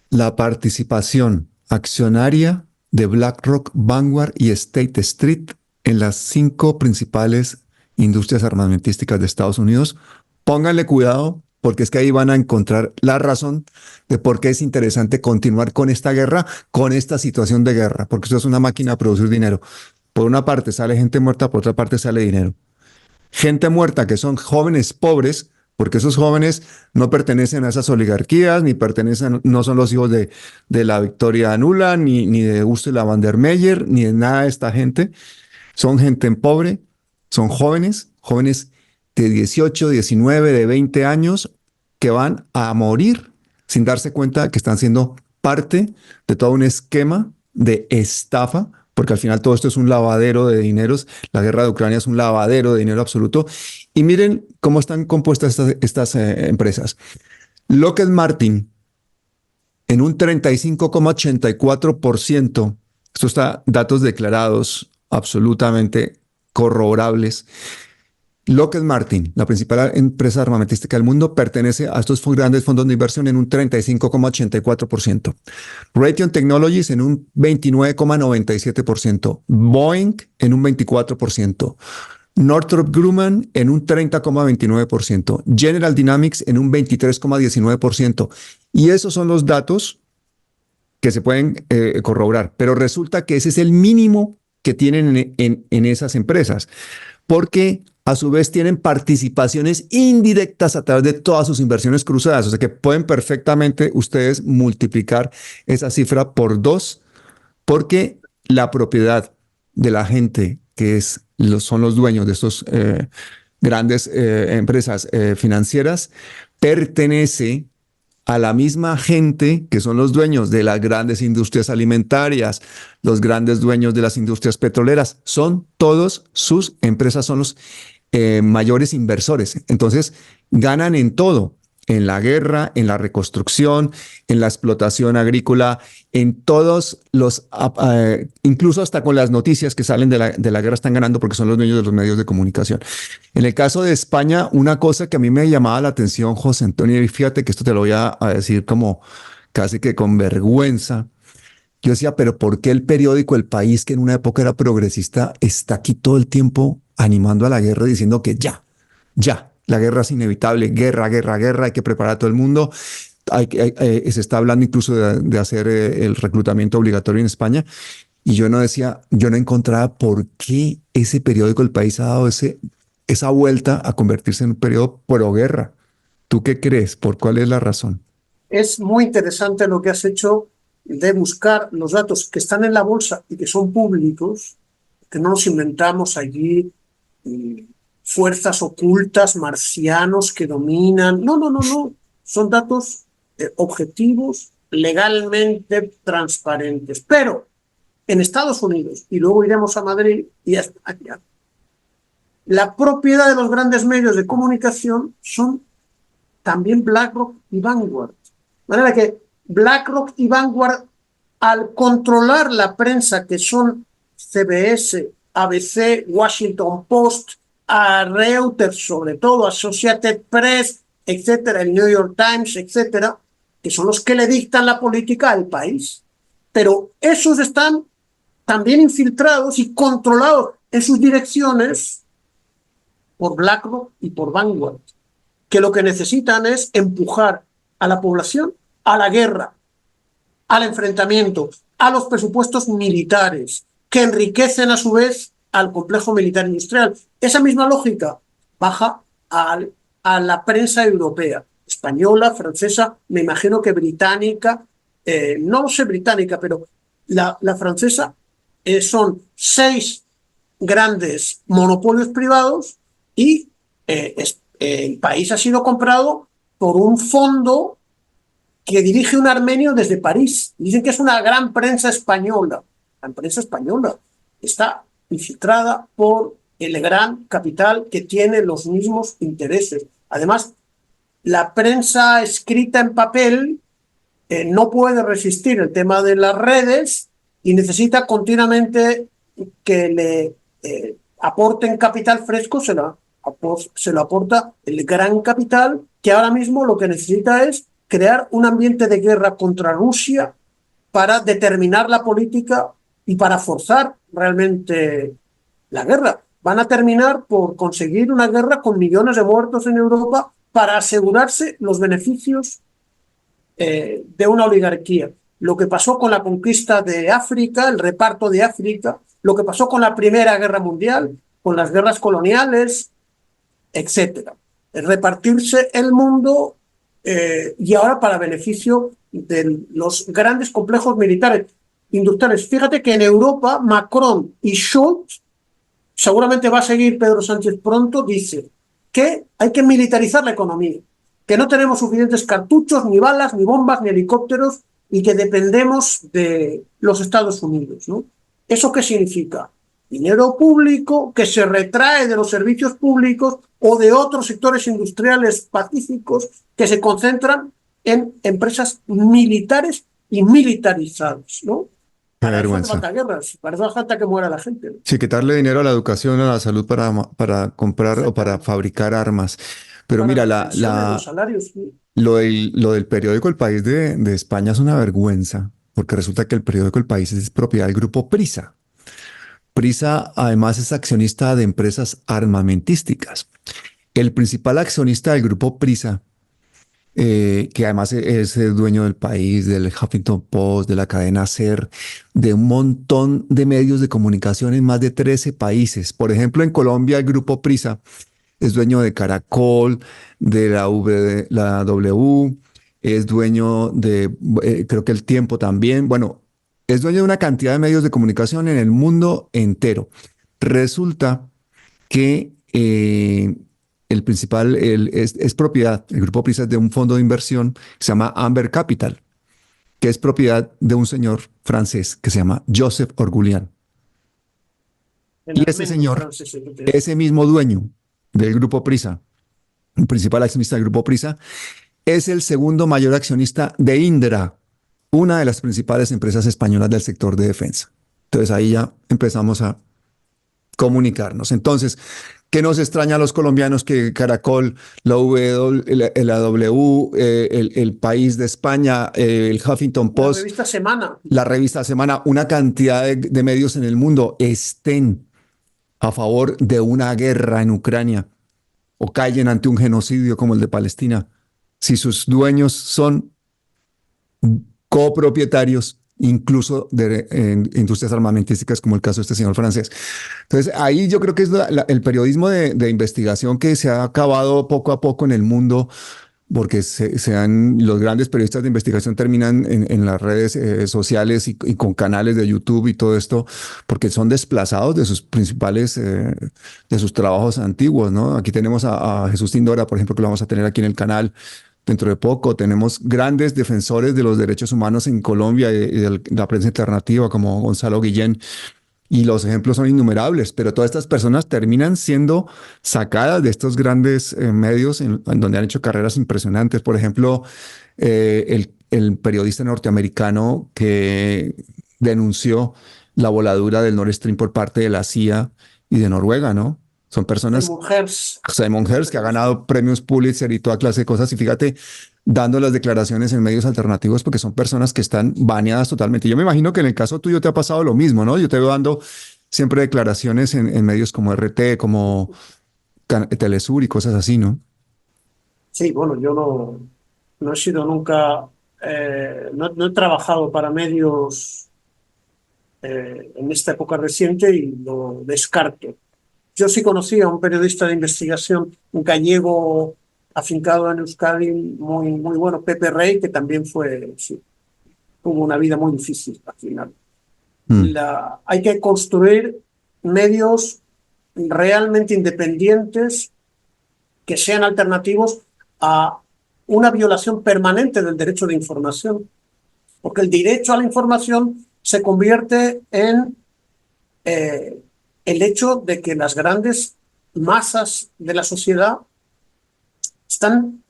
Speaker 2: La participación accionaria de BlackRock, Vanguard y State Street en las 5 principales industrias armamentísticas de Estados Unidos. Pónganle cuidado porque es que ahí van a encontrar la razón de por qué es interesante continuar con esta guerra, con esta situación de guerra, porque eso es una máquina de producir dinero. Por una parte sale gente muerta, por otra parte sale dinero. Gente muerta que son jóvenes pobres, porque esos jóvenes no pertenecen a esas oligarquías, ni pertenecen, no son los hijos de la Victoria Nuland, ni de Ursula von der Meyer, ni de nada de esta gente. Son gente pobre, son jóvenes, jóvenes de 18, 19, de 20 años, que van a morir sin darse cuenta que están siendo parte de todo un esquema de estafa, porque al final todo esto es un lavadero de dineros. La guerra de Ucrania es un lavadero de dinero absoluto. Y miren cómo están compuestas estas empresas. Lockheed Martin, en un 35,84%, esto está datos declarados absolutamente corroborables. Lockheed Martin, la principal empresa armamentística del mundo, pertenece a estos grandes fondos de inversión en un 35,84%. Raytheon Technologies en un 29,97%. Boeing en un 24%. Northrop Grumman en un 30,29%. General Dynamics en un 23,19%. Y esos son los datos que se pueden corroborar. Pero resulta que ese es el mínimo que tienen en esas empresas, porque a su vez tienen participaciones indirectas a través de todas sus inversiones cruzadas. O sea que pueden perfectamente ustedes multiplicar esa cifra por 2, porque la propiedad de la gente que son los dueños de estas grandes empresas financieras pertenece a la misma gente que son los dueños de las grandes industrias alimentarias, los grandes dueños de las industrias petroleras. Son todos sus empresas, son los mayores inversores. Entonces, ganan en todo, en la guerra, en la reconstrucción, en la explotación agrícola, en todos los, incluso hasta con las noticias que salen de la guerra están ganando porque son los dueños de los medios de comunicación. En el caso de España, una cosa que a mí me llamaba la atención, José Antonio, y fíjate que esto te lo voy a decir como casi que con vergüenza. Yo decía, pero ¿por qué el periódico El País, que en una época era progresista, está aquí todo el tiempo animando a la guerra, diciendo que ya, la guerra es inevitable, guerra, hay que preparar a todo el mundo? Se está hablando incluso de hacer el reclutamiento obligatorio en España. Y yo no encontraba por qué ese periódico El País ha dado esa vuelta a convertirse en un periódico pro guerra. ¿Tú qué crees? ¿Por cuál es la razón?
Speaker 1: Es muy interesante lo que has hecho de buscar los datos que están en la bolsa y que son públicos, que no nos inventamos allí fuerzas ocultas, marcianos que dominan. No. Son datos objetivos, legalmente transparentes. Pero en Estados Unidos, y luego iremos a Madrid y a España, la propiedad de los grandes medios de comunicación son también BlackRock y Vanguard. De manera que BlackRock y Vanguard, al controlar la prensa, que son CBS, ABC, Washington Post, a Reuters, sobre todo Associated Press, etcétera, el New York Times, etcétera, que son los que le dictan la política al país. Pero esos están también infiltrados y controlados en sus direcciones por BlackRock y por Vanguard, que lo que necesitan es empujar a la población a la guerra, al enfrentamiento, a los presupuestos militares, que enriquecen a su vez al complejo militar industrial. Esa misma lógica baja a la prensa europea, española, francesa, me imagino que británica, no lo sé británica, pero la francesa, son 6 grandes monopolios privados y el país ha sido comprado por un fondo que dirige un armenio desde París. Dicen que es una gran prensa española. La prensa española está infiltrada por el gran capital que tiene los mismos intereses. Además, la prensa escrita en papel no puede resistir el tema de las redes y necesita continuamente que le aporten capital fresco. Se lo aporta el gran capital, que ahora mismo lo que necesita es crear un ambiente de guerra contra Rusia para determinar la política y para forzar realmente la guerra. Van a terminar por conseguir una guerra con millones de muertos en Europa para asegurarse los beneficios de una oligarquía. Lo que pasó con la conquista de África, el reparto de África, lo que pasó con la Primera Guerra Mundial, con las guerras coloniales, etcétera. Repartirse el mundo y ahora para beneficio de los grandes complejos militares industriales. Fíjate que en Europa Macron y Scholz, seguramente va a seguir Pedro Sánchez pronto, dice que hay que militarizar la economía. que no tenemos suficientes cartuchos, ni balas, ni bombas, ni helicópteros, y que dependemos de los Estados Unidos, ¿no? ¿Eso qué significa? Dinero público que se retrae de los servicios públicos o de otros sectores industriales pacíficos que se concentran en empresas militares y militarizadas, ¿no?
Speaker 2: Qué
Speaker 1: Para eso hace
Speaker 2: vergüenza.
Speaker 1: falta guerras, para eso hace falta que muera la gente, ¿no?
Speaker 2: Sí, quitarle dinero a la educación, a la salud para comprar o para
Speaker 1: Exactamente.
Speaker 2: fabricar armas. Pero
Speaker 1: Para
Speaker 2: mira,
Speaker 1: las pensiones, los salarios. Sí.
Speaker 2: lo del periódico El País de España es una vergüenza, porque resulta que el periódico El País es propiedad del grupo Prisa. Prisa además es accionista de empresas armamentísticas. El principal accionista del grupo Prisa, que además es el dueño del País, del Huffington Post, de la cadena SER, de un montón de medios de comunicación en más de 13 países. Por ejemplo, en Colombia el grupo Prisa es dueño de Caracol, de la W, es dueño de, creo que El Tiempo también. Bueno, es dueño de una cantidad de medios de comunicación en el mundo entero. Resulta que el principal es propiedad, el grupo Prisa es de un fondo de inversión que se llama Amber Capital, que es propiedad de un señor francés que se llama Joseph Orgulian.
Speaker 1: El
Speaker 2: Y ese
Speaker 1: armenio
Speaker 2: señor,
Speaker 1: francés europeo.
Speaker 2: ese mismo dueño del grupo Prisa, el principal accionista del grupo Prisa, es el segundo mayor accionista de Indra, una de las principales empresas españolas del sector de defensa. Entonces ahí ya empezamos a comunicarnos. Entonces, ¿qué nos extraña a los colombianos? Que Caracol, la W, el País de España, el Huffington
Speaker 1: La
Speaker 2: Post,
Speaker 1: revista Semana.
Speaker 2: la revista Semana, una cantidad de medios en el mundo estén a favor de una guerra en Ucrania o callen ante un genocidio como el de Palestina, si sus dueños son copropietarios incluso de industrias armamentísticas como el caso de este señor francés. Entonces ahí yo creo que es el periodismo de investigación que se ha acabado poco a poco en el mundo porque los grandes periodistas de investigación terminan en las redes sociales y con canales de YouTube y todo esto, porque son desplazados de sus principales, de sus trabajos antiguos, ¿no? Aquí tenemos a Jesús Tindora, por ejemplo, que lo vamos a tener aquí en el canal dentro de poco. Tenemos grandes defensores de los derechos humanos en Colombia y de la prensa alternativa, como Gonzalo Guillén, y los ejemplos son innumerables, pero todas estas personas terminan siendo sacadas de estos grandes medios en donde han hecho carreras impresionantes. Por ejemplo, el periodista norteamericano que denunció la voladura del Nord Stream por parte de la CIA y de Noruega, ¿no? Son personas,
Speaker 1: Simon Hersh.
Speaker 2: Simon Hersh, que ha ganado premios Pulitzer y toda clase de cosas, y fíjate, dando las declaraciones en medios alternativos porque son personas que están baneadas totalmente. Yo me imagino que en el caso tuyo te ha pasado lo mismo, ¿no? Yo te veo dando siempre declaraciones en medios como RT, como Telesur y cosas así, ¿no?
Speaker 1: Sí, bueno, yo no he sido nunca, no he trabajado para medios en esta época reciente y lo descarto. Yo sí conocí a un periodista de investigación, un gallego afincado en Euskadi, muy bueno, Pepe Rey, que también sí, tuvo una vida muy difícil al final.
Speaker 2: Mm,
Speaker 1: Hay que construir medios realmente independientes que sean alternativos a una violación permanente del derecho de información, porque el derecho a la información se convierte en el hecho de que las grandes masas de la sociedad están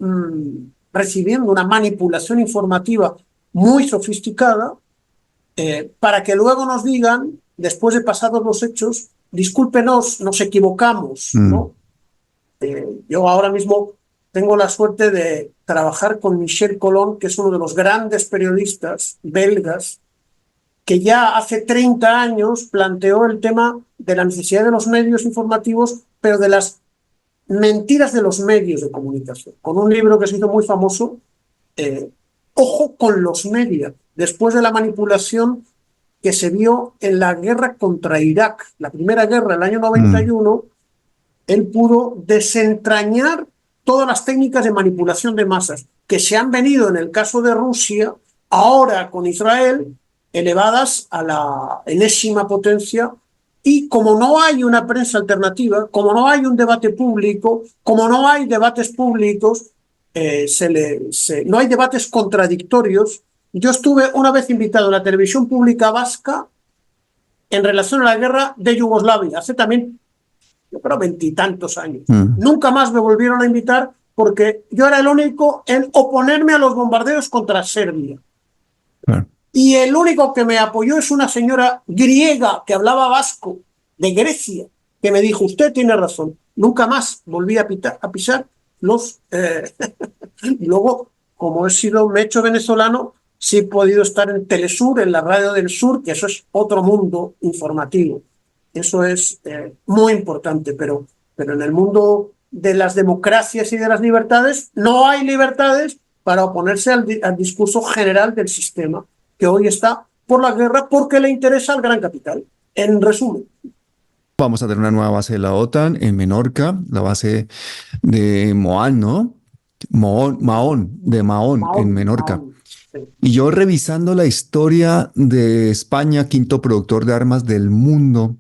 Speaker 1: recibiendo una manipulación informativa muy sofisticada para que luego nos digan, después de pasados los hechos, discúlpenos, nos equivocamos,
Speaker 2: mm,
Speaker 1: ¿no? Yo ahora mismo tengo la suerte de trabajar con Michel Colón, que es uno de los grandes periodistas belgas, que ya hace 30 años planteó el tema de la necesidad de los medios informativos, pero de las mentiras de los medios de comunicación, con un libro que se hizo muy famoso, Ojo con los medios, después de la manipulación que se vio en la guerra contra Irak, la primera guerra del año
Speaker 2: mm,
Speaker 1: 91, él pudo desentrañar todas las técnicas de manipulación de masas que se han venido en el caso de Rusia, ahora con Israel, elevadas a la enésima potencia. Y como no hay una prensa alternativa, como no hay un debate público, como no hay debates públicos, no hay debates contradictorios. Yo estuve una vez invitado en la televisión pública vasca en relación a la guerra de Yugoslavia, hace también, yo creo, 20 y tantos años. Nunca más me volvieron a invitar porque yo era el único en oponerme a los bombardeos contra Serbia.
Speaker 2: Claro.
Speaker 1: Y el único que me apoyó es una señora griega que hablaba vasco, de Grecia, que me dijo, usted tiene razón. Nunca más volví a pisar los... Luego, como he sido mecho venezolano, sí he podido estar en Telesur, en la radio del sur, que eso es otro mundo informativo. Eso es muy importante, pero en el mundo de las democracias y de las libertades no hay libertades para oponerse al discurso general del sistema, que hoy está por la guerra porque le interesa al gran capital. En resumen.
Speaker 2: Vamos a tener una nueva base de la OTAN en Menorca, la base de Mahón, ¿no? Mahón, en Menorca.
Speaker 1: Sí.
Speaker 2: Y yo revisando la historia de España, quinto productor de armas del mundo,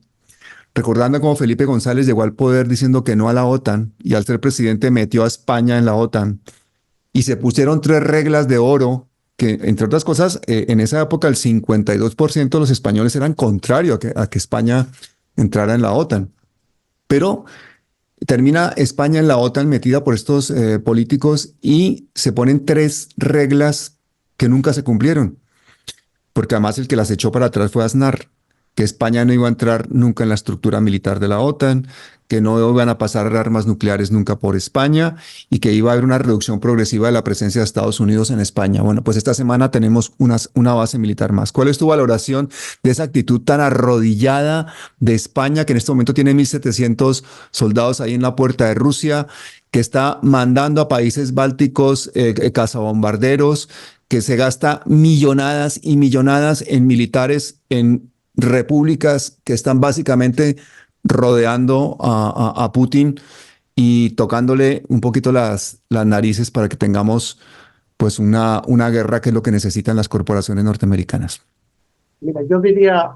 Speaker 2: recordando cómo Felipe González llegó al poder diciendo que no a la OTAN y al ser presidente metió a España en la OTAN y se pusieron 3 reglas de oro que, entre otras cosas, en esa época el 52% de los españoles eran contrarios a que España entrara en la OTAN. Pero termina España en la OTAN metida por estos políticos y se ponen 3 reglas que nunca se cumplieron, porque además el que las echó para atrás fue Aznar, que España no iba a entrar nunca en la estructura militar de la OTAN, que no iban a pasar armas nucleares nunca por España y que iba a haber una reducción progresiva de la presencia de Estados Unidos en España. Bueno, pues esta semana tenemos una base militar más. ¿Cuál es tu valoración de esa actitud tan arrodillada de España, que en este momento tiene 1.700 soldados ahí en la puerta de Rusia, que está mandando a países bálticos cazabombarderos, que se gasta millonadas y millonadas en militares en repúblicas que están básicamente rodeando a Putin y tocándole un poquito las narices para que tengamos pues una guerra que es lo que necesitan las corporaciones norteamericanas?
Speaker 1: Mira, yo diría,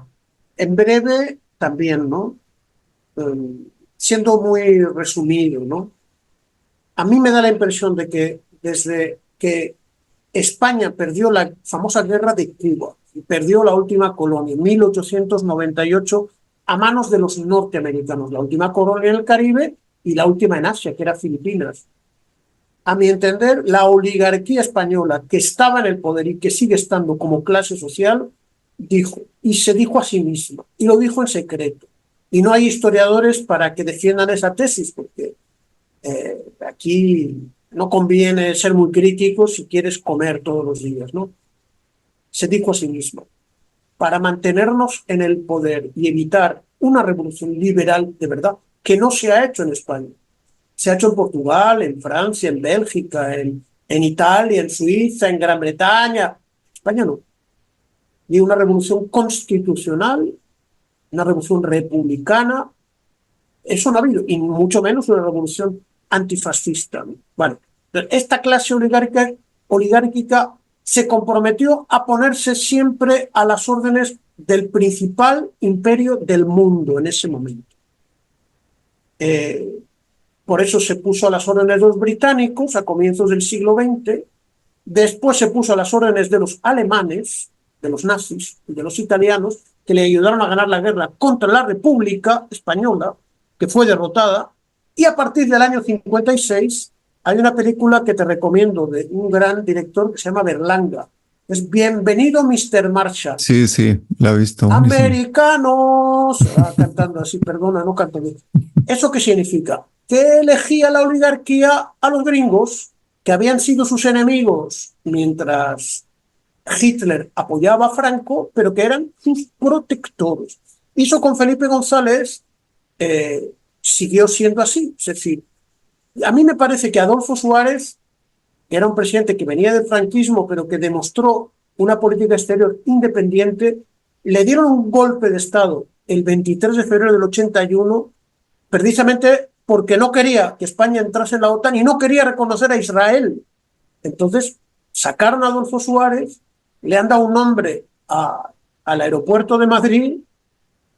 Speaker 1: en breve también, ¿no? Siendo muy resumido, ¿no? A mí me da la impresión de que desde que España perdió la famosa guerra de Cuba y perdió la última colonia en 1898 a manos de los norteamericanos, la última colonia en el Caribe y la última en Asia, que era Filipinas. A mi entender, la oligarquía española que estaba en el poder y que sigue estando como clase social, dijo, y se dijo a sí misma, y lo dijo en secreto. Y no hay historiadores para que defiendan esa tesis, porque aquí no conviene ser muy crítico si quieres comer todos los días, ¿no? Se dijo a sí mismo, para mantenernos en el poder y evitar una revolución liberal de verdad, que no se ha hecho en España. Se ha hecho en Portugal, en Francia, en Bélgica, en Italia, en Suiza, en Gran Bretaña. España no. Ni una revolución constitucional, una revolución republicana, eso no ha habido, y mucho menos una revolución antifascista. Bueno, esta clase oligárquica se comprometió a ponerse siempre a las órdenes del principal imperio del mundo en ese momento. Por eso se puso a las órdenes de los británicos a comienzos del siglo XX, después se puso a las órdenes de los alemanes, de los nazis y de los italianos, que le ayudaron a ganar la guerra contra la República Española, que fue derrotada, y a partir del año 56 hay una película que te recomiendo de un gran director que se llama Berlanga. Es Bienvenido Mr. Marshall.
Speaker 2: Sí, sí, la he visto.
Speaker 1: Americanos, cantando así, perdona, no canto bien. ¿Eso qué significa? Que elegía la oligarquía a los gringos, que habían sido sus enemigos mientras Hitler apoyaba a Franco, pero que eran sus protectores. Hizo con Felipe González, siguió siendo así. Es decir, a mí me parece que Adolfo Suárez, que era un presidente que venía del franquismo, pero que demostró una política exterior independiente, le dieron un golpe de Estado el 23 de febrero del 81, precisamente porque no quería que España entrase en la OTAN y no quería reconocer a Israel. Entonces, sacaron a Adolfo Suárez, le han dado un nombre al aeropuerto de Madrid,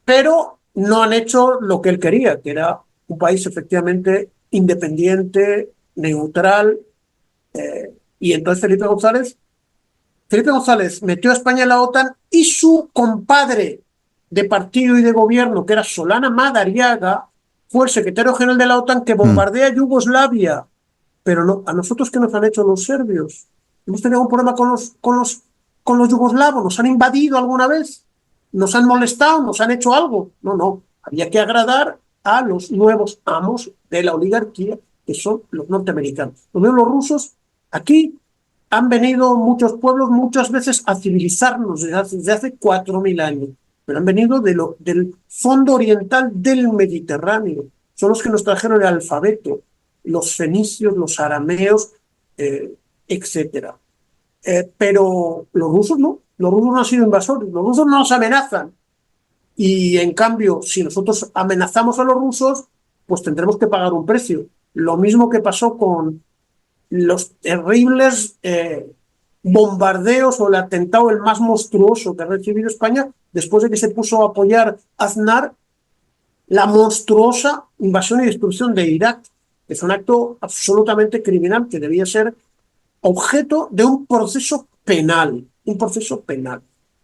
Speaker 1: pero no han hecho lo que él quería, que era un país efectivamente independiente, neutral. Y entonces Felipe González metió a España en la OTAN y su compadre de partido y de gobierno, que era Solana Madariaga, fue el secretario general de la OTAN que
Speaker 2: Mm.
Speaker 1: bombardea Yugoslavia. Pero no, a nosotros, ¿qué nos han hecho los serbios? ¿Hemos tenido un problema con los yugoslavos? ¿Nos han invadido alguna vez? ¿Nos han molestado? ¿Nos han hecho algo? No, no. Había que agradar a los nuevos amos de la oligarquía, que son los norteamericanos. Los rusos aquí han venido muchos pueblos muchas veces a civilizarnos desde hace 4.000 años, pero han venido del fondo oriental del Mediterráneo. Son los que nos trajeron el alfabeto, los fenicios, los arameos, etcétera. Pero los rusos no han sido invasores, los rusos no nos amenazan. Y en cambio, si nosotros amenazamos a los rusos, pues tendremos que pagar un precio. Lo mismo que pasó con los terribles bombardeos o el atentado el más monstruoso que ha recibido España después de que se puso a apoyar a Aznar la monstruosa invasión y destrucción de Irak. Es un acto absolutamente criminal que debía ser objeto de un proceso penal,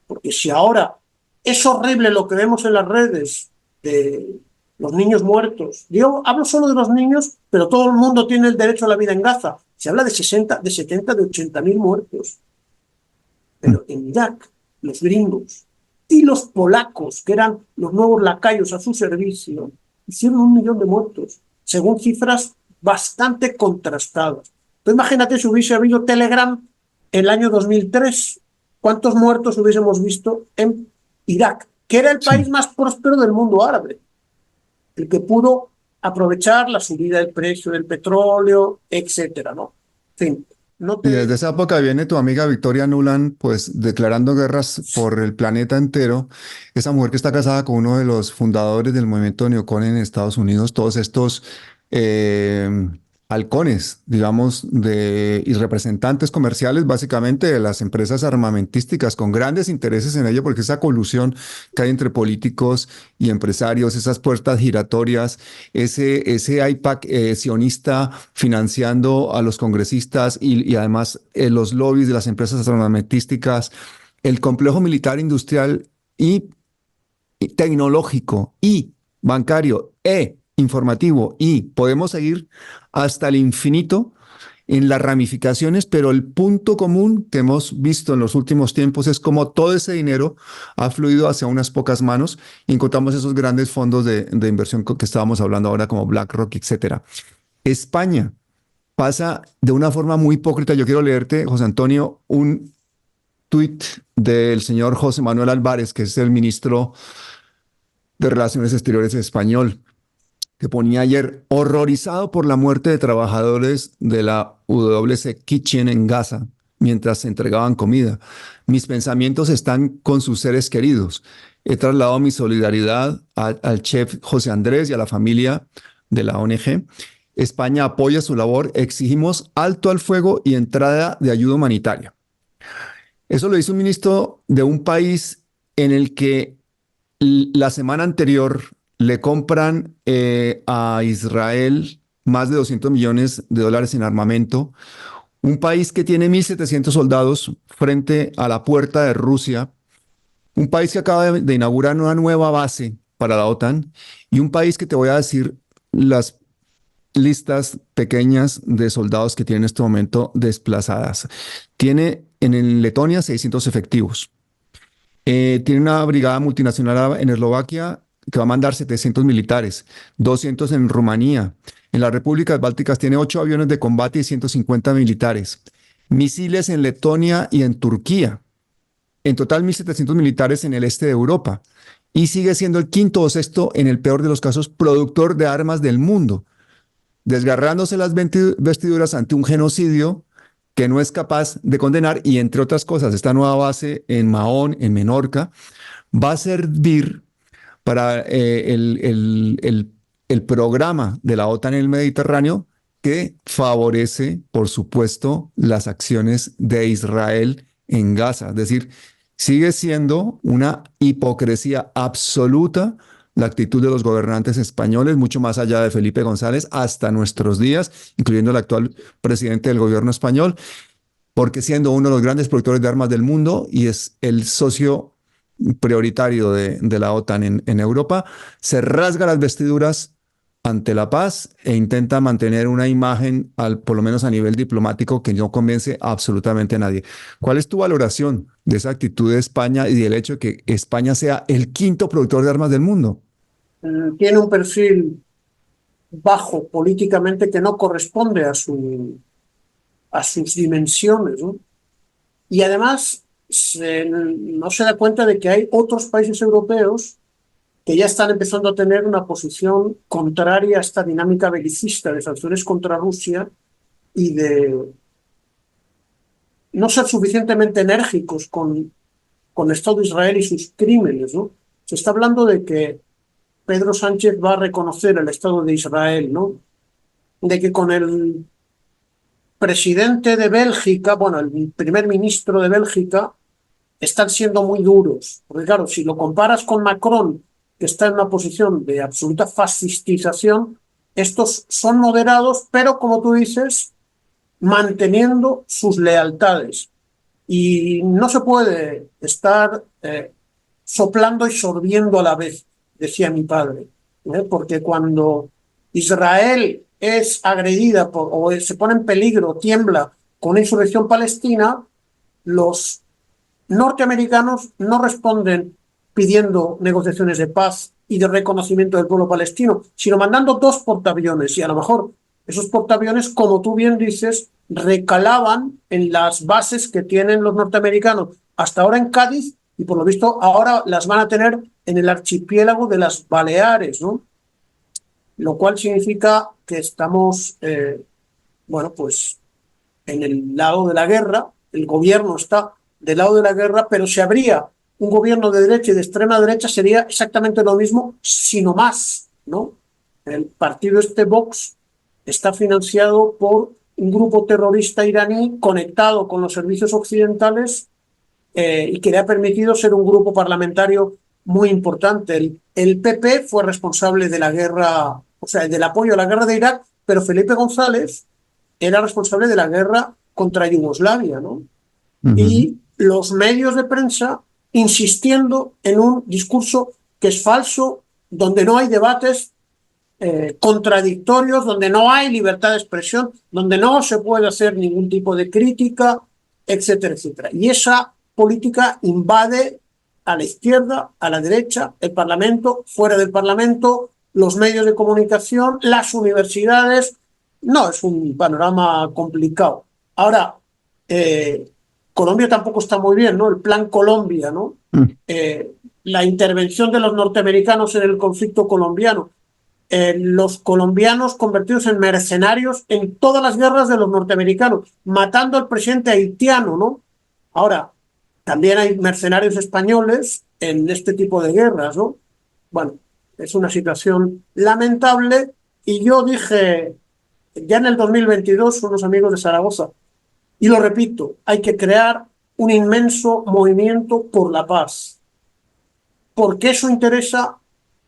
Speaker 1: porque si ahora es horrible lo que vemos en las redes de los niños muertos, yo hablo solo de los niños, pero todo el mundo tiene el derecho a la vida en Gaza, se habla de 60, de 70, de 80.000 muertos, pero en Irak los gringos y los polacos, que eran los nuevos lacayos a su servicio, hicieron 1 millón de muertos, según cifras bastante contrastadas. Tú imagínate si hubiese habido Telegram en el año 2003, ¿cuántos muertos hubiésemos visto en Irak, que era el país
Speaker 2: Sí.
Speaker 1: más próspero del mundo árabe, el que pudo aprovechar la subida del precio del petróleo, etcétera, ¿no? En fin, no
Speaker 2: Y desde
Speaker 1: te...
Speaker 2: esa época viene tu amiga Victoria Nuland, pues declarando guerras por el planeta entero. Esa mujer que está casada con uno de los fundadores del movimiento neocon en Estados Unidos, todos estos eh, halcones, digamos, y representantes comerciales, básicamente de las empresas armamentísticas, con grandes intereses en ello, porque esa colusión que hay entre políticos y empresarios, esas puertas giratorias, ese IPAC sionista financiando a los congresistas y además los lobbies de las empresas armamentísticas, el complejo militar industrial y tecnológico y bancario e informativo, y podemos seguir hasta el infinito en las ramificaciones, pero el punto común que hemos visto en los últimos tiempos es cómo todo ese dinero ha fluido hacia unas pocas manos y encontramos esos grandes fondos de inversión que estábamos hablando ahora, como BlackRock, etcétera. España pasa de una forma muy hipócrita. Yo quiero leerte, José Antonio, un tuit del señor José Manuel Álvarez, que es el ministro de Relaciones Exteriores español, que ponía ayer: horrorizado por la muerte de trabajadores de la UWC Kitchen en Gaza mientras se entregaban comida. Mis pensamientos están con sus seres queridos. He trasladado mi solidaridad al chef José Andrés y a la familia de la ONG. España apoya su labor. Exigimos alto al fuego y entrada de ayuda humanitaria. Eso lo hizo un ministro de un país en el que la semana anterior le compran a Israel más de 200 millones de dólares en armamento, un país que tiene 1.700 soldados frente a la puerta de Rusia, un país que acaba de inaugurar una nueva base para la OTAN, y un país que, te voy a decir las listas pequeñas de soldados que tiene en este momento desplazadas. Tiene en Letonia 600 efectivos. Tiene una brigada multinacional en Eslovaquia que va a mandar 700 militares, 200 en Rumanía. En las repúblicas bálticas tiene 8 aviones de combate y 150 militares. Misiles en Letonia y en Turquía. En total, 1.700 militares en el este de Europa. Y sigue siendo el quinto o sexto, en el peor de los casos, productor de armas del mundo, desgarrándose las vestiduras ante un genocidio que no es capaz de condenar. Y entre otras cosas, esta nueva base en Mahón, en Menorca, va a servir para el programa de la OTAN en el Mediterráneo, que favorece, por supuesto, las acciones de Israel en Gaza. Es decir, sigue siendo una hipocresía absoluta la actitud de los gobernantes españoles, mucho más allá de Felipe González, hasta nuestros días, incluyendo el actual presidente del gobierno español, porque siendo uno de los grandes productores de armas del mundo y es el socio prioritario de la OTAN en Europa, se rasga las vestiduras ante la paz e intenta mantener una imagen, por lo menos a nivel diplomático, que no convence absolutamente a nadie. ¿Cuál es tu valoración de esa actitud de España y del hecho de que España sea el quinto productor de armas del mundo?
Speaker 1: Tiene un perfil bajo políticamente que no corresponde a sus dimensiones, ¿no? Y además no se da cuenta de que hay otros países europeos que ya están empezando a tener una posición contraria a esta dinámica belicista de sanciones contra Rusia y de no ser suficientemente enérgicos con el Estado de Israel y sus crímenes, ¿no? Se está hablando de que Pedro Sánchez va a reconocer el Estado de Israel, ¿no? De que con el presidente de Bélgica, bueno, el primer ministro de Bélgica, están siendo muy duros. Porque claro, si lo comparas con Macron, que está en una posición de absoluta fascistización, estos son moderados, pero como tú dices, manteniendo sus lealtades. Y no se puede estar soplando y sorbiendo a la vez, decía mi padre, porque cuando Israel es agredida o se pone en peligro, tiembla con una insurrección palestina, los norteamericanos no responden pidiendo negociaciones de paz y de reconocimiento del pueblo palestino, sino mandando 2 portaaviones. Y a lo mejor esos portaaviones, como tú bien dices, recalaban en las bases que tienen los norteamericanos hasta ahora en Cádiz y por lo visto ahora las van a tener en el archipiélago de las Baleares, ¿no? Lo cual significa que estamos, bueno, pues en el lado de la guerra, el gobierno está del lado de la guerra, pero si habría un gobierno de derecha y de extrema derecha sería exactamente lo mismo, sino más, ¿no? El partido Vox está financiado por un grupo terrorista iraní conectado con los servicios occidentales y que le ha permitido ser un grupo parlamentario muy importante. El PP fue responsable de la guerra, o sea, del apoyo a la guerra de Irak, pero Felipe González era responsable de la guerra contra Yugoslavia, ¿no? Y los medios de prensa insistiendo en un discurso que es falso, donde no hay debates contradictorios, donde no hay libertad de expresión, donde no se puede hacer ningún tipo de crítica, etcétera, etcétera. Y esa política invade a la izquierda, a la derecha, el Parlamento, fuera del Parlamento, los medios de comunicación, las universidades. No, es un panorama complicado. Ahora, Colombia tampoco está muy bien, ¿no? El Plan Colombia, ¿no? La intervención de los norteamericanos en el conflicto colombiano. Los colombianos convertidos en mercenarios en todas las guerras de los norteamericanos, matando al presidente haitiano, ¿no? Ahora, también hay mercenarios españoles en este tipo de guerras, ¿no? Bueno, es una situación lamentable y yo dije ya en el 2022 unos amigos de Zaragoza, y lo repito, hay que crear un inmenso movimiento por la paz, porque eso interesa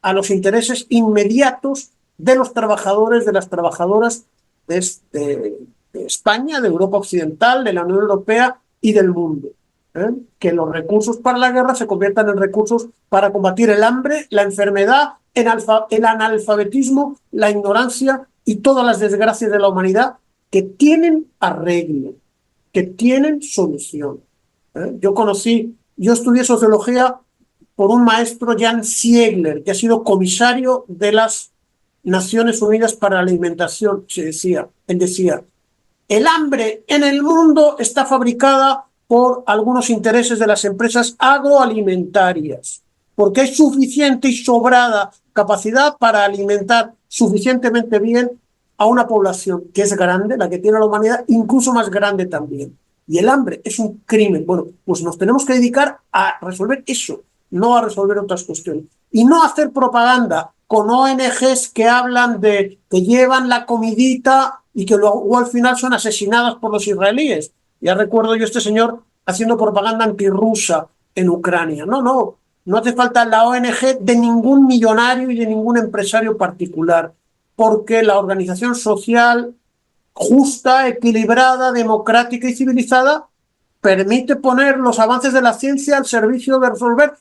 Speaker 1: a los intereses inmediatos de los trabajadores, de las trabajadoras de España, de Europa Occidental, de la Unión Europea y del mundo. Que los recursos para la guerra se conviertan en recursos para combatir el hambre, la enfermedad, el analfabetismo, la ignorancia y todas las desgracias de la humanidad que tienen arreglo, que tienen solución. Yo estudié sociología por un maestro, Jan Ziegler, que ha sido comisario de las Naciones Unidas para la Alimentación. Él decía, el hambre en el mundo está fabricada por algunos intereses de las empresas agroalimentarias, porque hay suficiente y sobrada capacidad para alimentar suficientemente bien a una población que es grande, la que tiene la humanidad, incluso más grande también. Y el hambre es un crimen. Bueno, pues nos tenemos que dedicar a resolver eso, no a resolver otras cuestiones. Y no hacer propaganda con ONGs que hablan de que llevan la comidita y que luego al final son asesinadas por los israelíes. Ya recuerdo yo a este señor haciendo propaganda antirrusa en Ucrania. No, No hace falta la ONG de ningún millonario y de ningún empresario particular, porque la organización social justa, equilibrada, democrática y civilizada permite poner los avances de la ciencia al servicio de resolver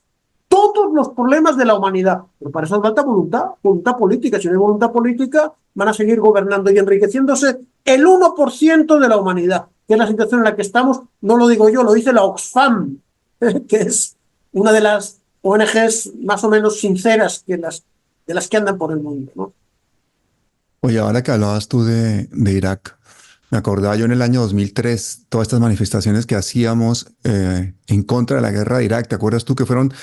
Speaker 1: todos los problemas de la humanidad. Pero para eso hace falta voluntad política. Si no hay voluntad política, van a seguir gobernando y enriqueciéndose el 1% de la humanidad, que es la situación en la que estamos. No lo digo yo, lo dice la Oxfam, que es una de las ONGs más o menos sinceras de las que andan por el mundo, ¿no?
Speaker 2: Oye, ahora que hablabas tú de Irak, me acordaba yo en el año 2003, todas estas manifestaciones que hacíamos en contra de la guerra de Irak. ¿Te acuerdas tú que fueron,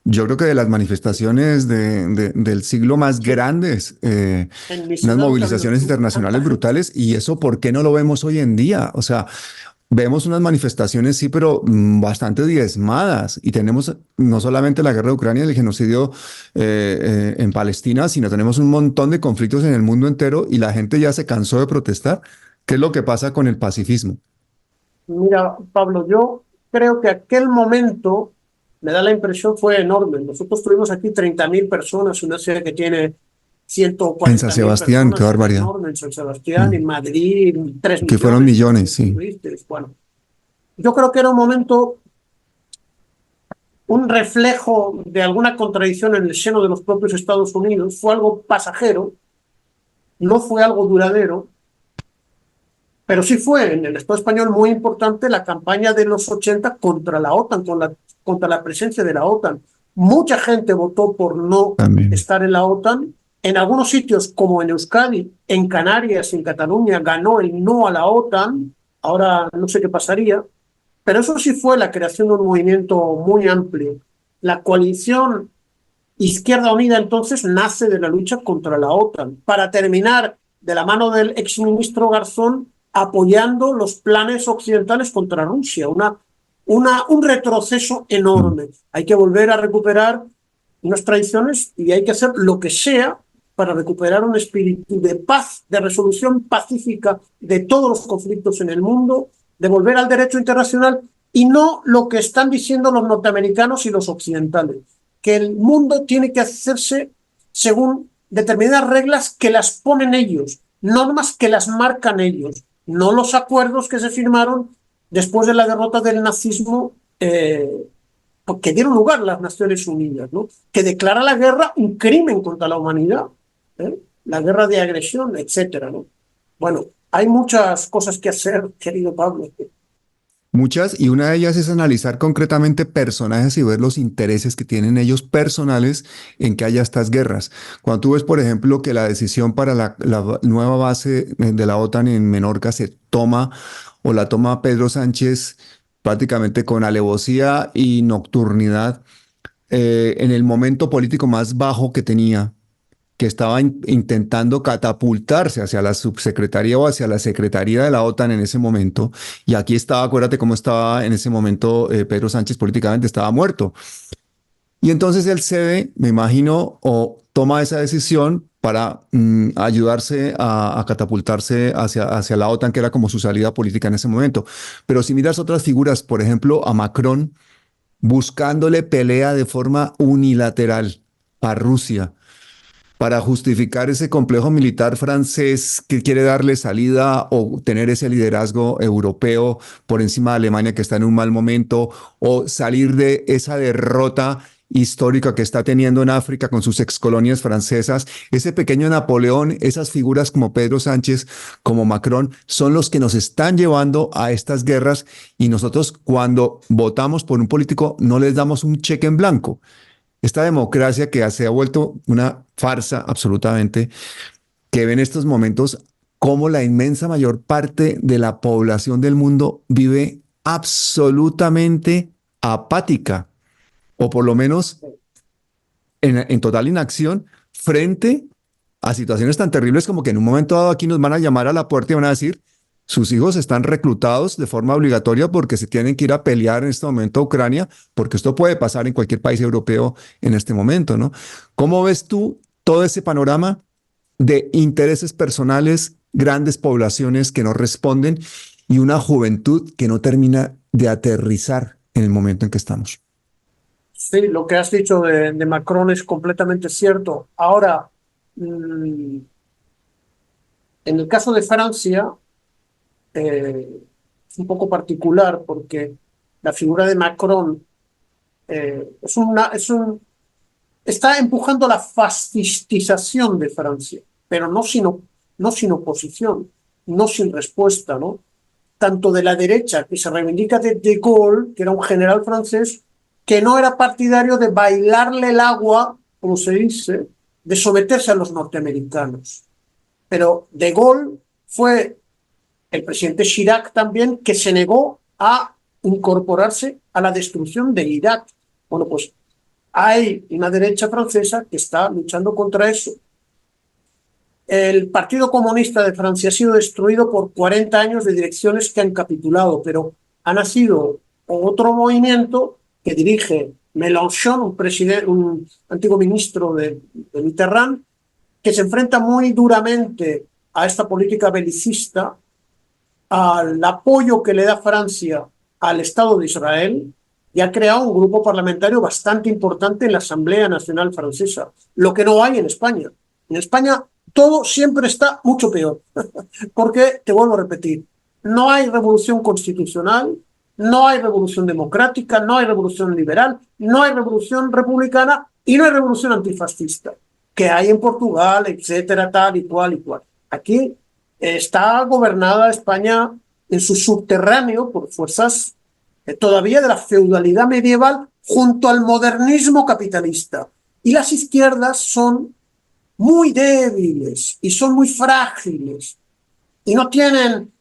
Speaker 2: yo creo que de las manifestaciones del siglo más grandes,
Speaker 1: En mi
Speaker 2: unas
Speaker 1: ciudad también
Speaker 2: movilizaciones
Speaker 1: hubo tanta
Speaker 2: internacionales
Speaker 1: gente.
Speaker 2: brutales? ¿Y eso por qué no lo vemos hoy en día? O sea, vemos unas manifestaciones, sí, pero bastante diezmadas. Y tenemos no solamente la guerra de Ucrania, el genocidio en Palestina, sino tenemos un montón de conflictos en el mundo entero y la gente ya se cansó de protestar. ¿Qué es lo que pasa con el pacifismo?
Speaker 1: Mira, Pablo, yo creo que aquel momento, me da la impresión, fue enorme. Nosotros tuvimos aquí 30.000 personas, una ciudad que tiene ciento
Speaker 2: En San
Speaker 1: cuarenta mil
Speaker 2: Sebastián, qué
Speaker 1: personas, es
Speaker 2: barbaridad.
Speaker 1: enorme, en San Sebastián,
Speaker 2: Mm.
Speaker 1: en Madrid, 3
Speaker 2: Que fueron
Speaker 1: millones,
Speaker 2: millones, sí.
Speaker 1: ¿viste? Bueno, yo creo que era un momento, un reflejo de alguna contradicción en el seno de los propios Estados Unidos. Fue algo pasajero, no fue algo duradero, pero sí fue en el Estado español muy importante la campaña de los 80 contra la OTAN, contra la presencia de la OTAN. Mucha gente votó por no
Speaker 2: También.
Speaker 1: estar en la OTAN. En algunos sitios, como en Euskadi, en Canarias, en Cataluña, ganó el no a la OTAN. Ahora no sé qué pasaría. Pero eso sí fue la creación de un movimiento muy amplio. La coalición Izquierda Unida entonces nace de la lucha contra la OTAN, para terminar de la mano del exministro Garzón apoyando los planes occidentales contra Rusia, un retroceso
Speaker 2: Mm.
Speaker 1: enorme. Hay que volver a recuperar unas tradiciones y hay que hacer lo que sea para recuperar un espíritu de paz, de resolución pacífica de todos los conflictos en el mundo, de volver al derecho internacional y no lo que están diciendo los norteamericanos y los occidentales, que el mundo tiene que hacerse según determinadas reglas que las ponen ellos, normas que las marcan ellos, no los acuerdos que se firmaron después de la derrota del nazismo, que dieron lugar a las Naciones Unidas, ¿no? Que declara la guerra un crimen contra la humanidad, ¿eh? La guerra de agresión, etcétera, ¿no? Bueno, hay muchas cosas que hacer, querido Pablo.
Speaker 2: Muchas, y una de ellas es analizar concretamente personajes y ver los intereses que tienen ellos personales en que haya estas guerras. Cuando tú ves, por ejemplo, que la decisión para la nueva base de la OTAN en Menorca se toma o la toma Pedro Sánchez prácticamente con alevosía y nocturnidad, en el momento político más bajo que tenía, que estaba intentando catapultarse hacia la subsecretaría o hacia la secretaría de la OTAN en ese momento. Y aquí estaba, acuérdate cómo estaba en ese momento Pedro Sánchez políticamente, estaba muerto. Y entonces él cede, me imagino, o toma esa decisión para ayudarse a catapultarse hacia la OTAN, que era como su salida política en ese momento. Pero si miras otras figuras, por ejemplo, a Macron, buscándole pelea de forma unilateral a Rusia para justificar ese complejo militar francés que quiere darle salida o tener ese liderazgo europeo por encima de Alemania que está en un mal momento, o salir de esa derrota histórica que está teniendo en África con sus excolonias francesas. Ese pequeño Napoleón, esas figuras como Pedro Sánchez, como Macron, son los que nos están llevando a estas guerras, y nosotros cuando votamos por un político no les damos un cheque en blanco. Esta democracia que se ha vuelto una farsa absolutamente, que ve en estos momentos cómo la inmensa mayor parte de la población del mundo vive absolutamente apática, o por lo menos en total inacción frente a situaciones tan terribles como que en un momento dado aquí nos van a llamar a la puerta y van a decir: sus hijos están reclutados de forma obligatoria porque se tienen que ir a pelear en este momento a Ucrania, porque esto puede pasar en cualquier país europeo en este momento, ¿no? ¿Cómo ves tú todo ese panorama de intereses personales, grandes poblaciones que no responden y una juventud que no termina de aterrizar en el momento en que estamos?
Speaker 1: Sí, lo que has dicho de Macron es completamente cierto. Ahora, mm, en el caso de Francia, es un poco particular porque la figura de Macron está empujando la fascistización de Francia, pero no sin oposición, no sin respuesta, ¿no? Tanto de la derecha, que se reivindica de Gaulle, que era un general francés, que no era partidario de bailarle el agua, como se dice, de someterse a los norteamericanos. Pero de Gaulle fue el presidente Chirac también, que se negó a incorporarse a la destrucción de Irak. Bueno, pues hay una derecha francesa que está luchando contra eso. El Partido Comunista de Francia ha sido destruido por 40 años de direcciones que han capitulado, pero ha nacido otro movimiento que dirige Mélenchon, un antiguo ministro de Mitterrand, que se enfrenta muy duramente a esta política belicista, al apoyo que le da Francia al Estado de Israel, y ha creado un grupo parlamentario bastante importante en la Asamblea Nacional Francesa, lo que no hay en España. En España todo siempre está mucho peor, porque, te vuelvo a repetir, no hay revolución constitucional, no hay revolución democrática, no hay revolución liberal, no hay revolución republicana y no hay revolución antifascista, que hay en Portugal, etcétera, tal y cual y cual. Aquí está gobernada España en su subterráneo por fuerzas todavía de la feudalidad medieval junto al modernismo capitalista. Y las izquierdas son muy débiles y son muy frágiles y no tienen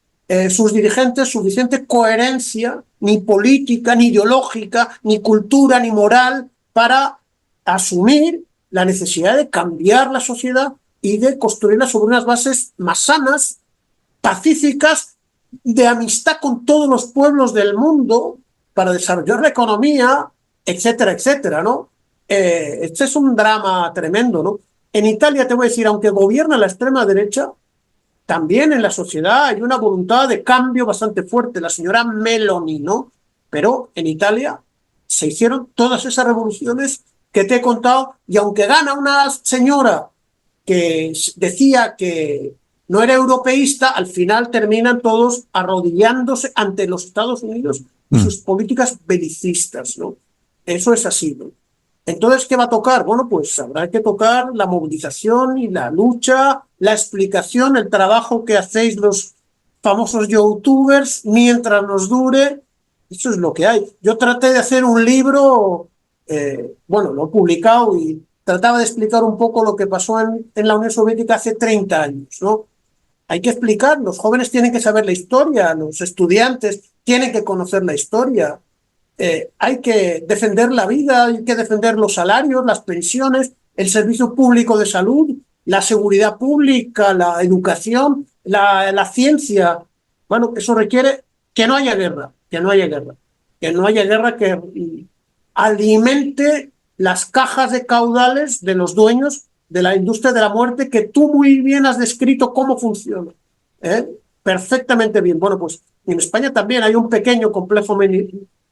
Speaker 1: sus dirigentes suficiente coherencia, ni política, ni ideológica, ni cultura, ni moral, para asumir la necesidad de cambiar la sociedad y de construirla sobre unas bases más sanas, pacíficas, de amistad con todos los pueblos del mundo, para desarrollar la economía, etcétera, etcétera, ¿no? Este es un drama tremendo, ¿no? En Italia, te voy a decir, aunque gobierna la extrema derecha, también en la sociedad hay una voluntad de cambio bastante fuerte, la señora Meloni, ¿no? Pero en Italia se hicieron todas esas revoluciones que te he contado, y aunque gana una señora que decía que no era europeísta, al final terminan todos arrodillándose ante los Estados Unidos y sus políticas belicistas, ¿no? Eso es así, ¿no? Entonces, ¿qué va a tocar? Bueno, pues habrá que tocar la movilización y la lucha, la explicación, el trabajo que hacéis los famosos youtubers mientras nos dure. Eso es lo que hay. Yo traté de hacer un libro, bueno, lo he publicado y trataba de explicar un poco lo que pasó en la Unión Soviética hace 30 años, ¿no? Hay que explicar, los jóvenes tienen que saber la historia, los estudiantes tienen que conocer la historia. Hay que defender la vida, hay que defender los salarios, las pensiones, el servicio público de salud, la seguridad pública, la educación, la ciencia. Bueno, eso requiere que no haya guerra, que no haya guerra, que no haya guerra que alimente las cajas de caudales de los dueños de la industria de la muerte, que tú muy bien has descrito cómo funciona. Perfectamente bien. Bueno, pues en España también hay un pequeño complejo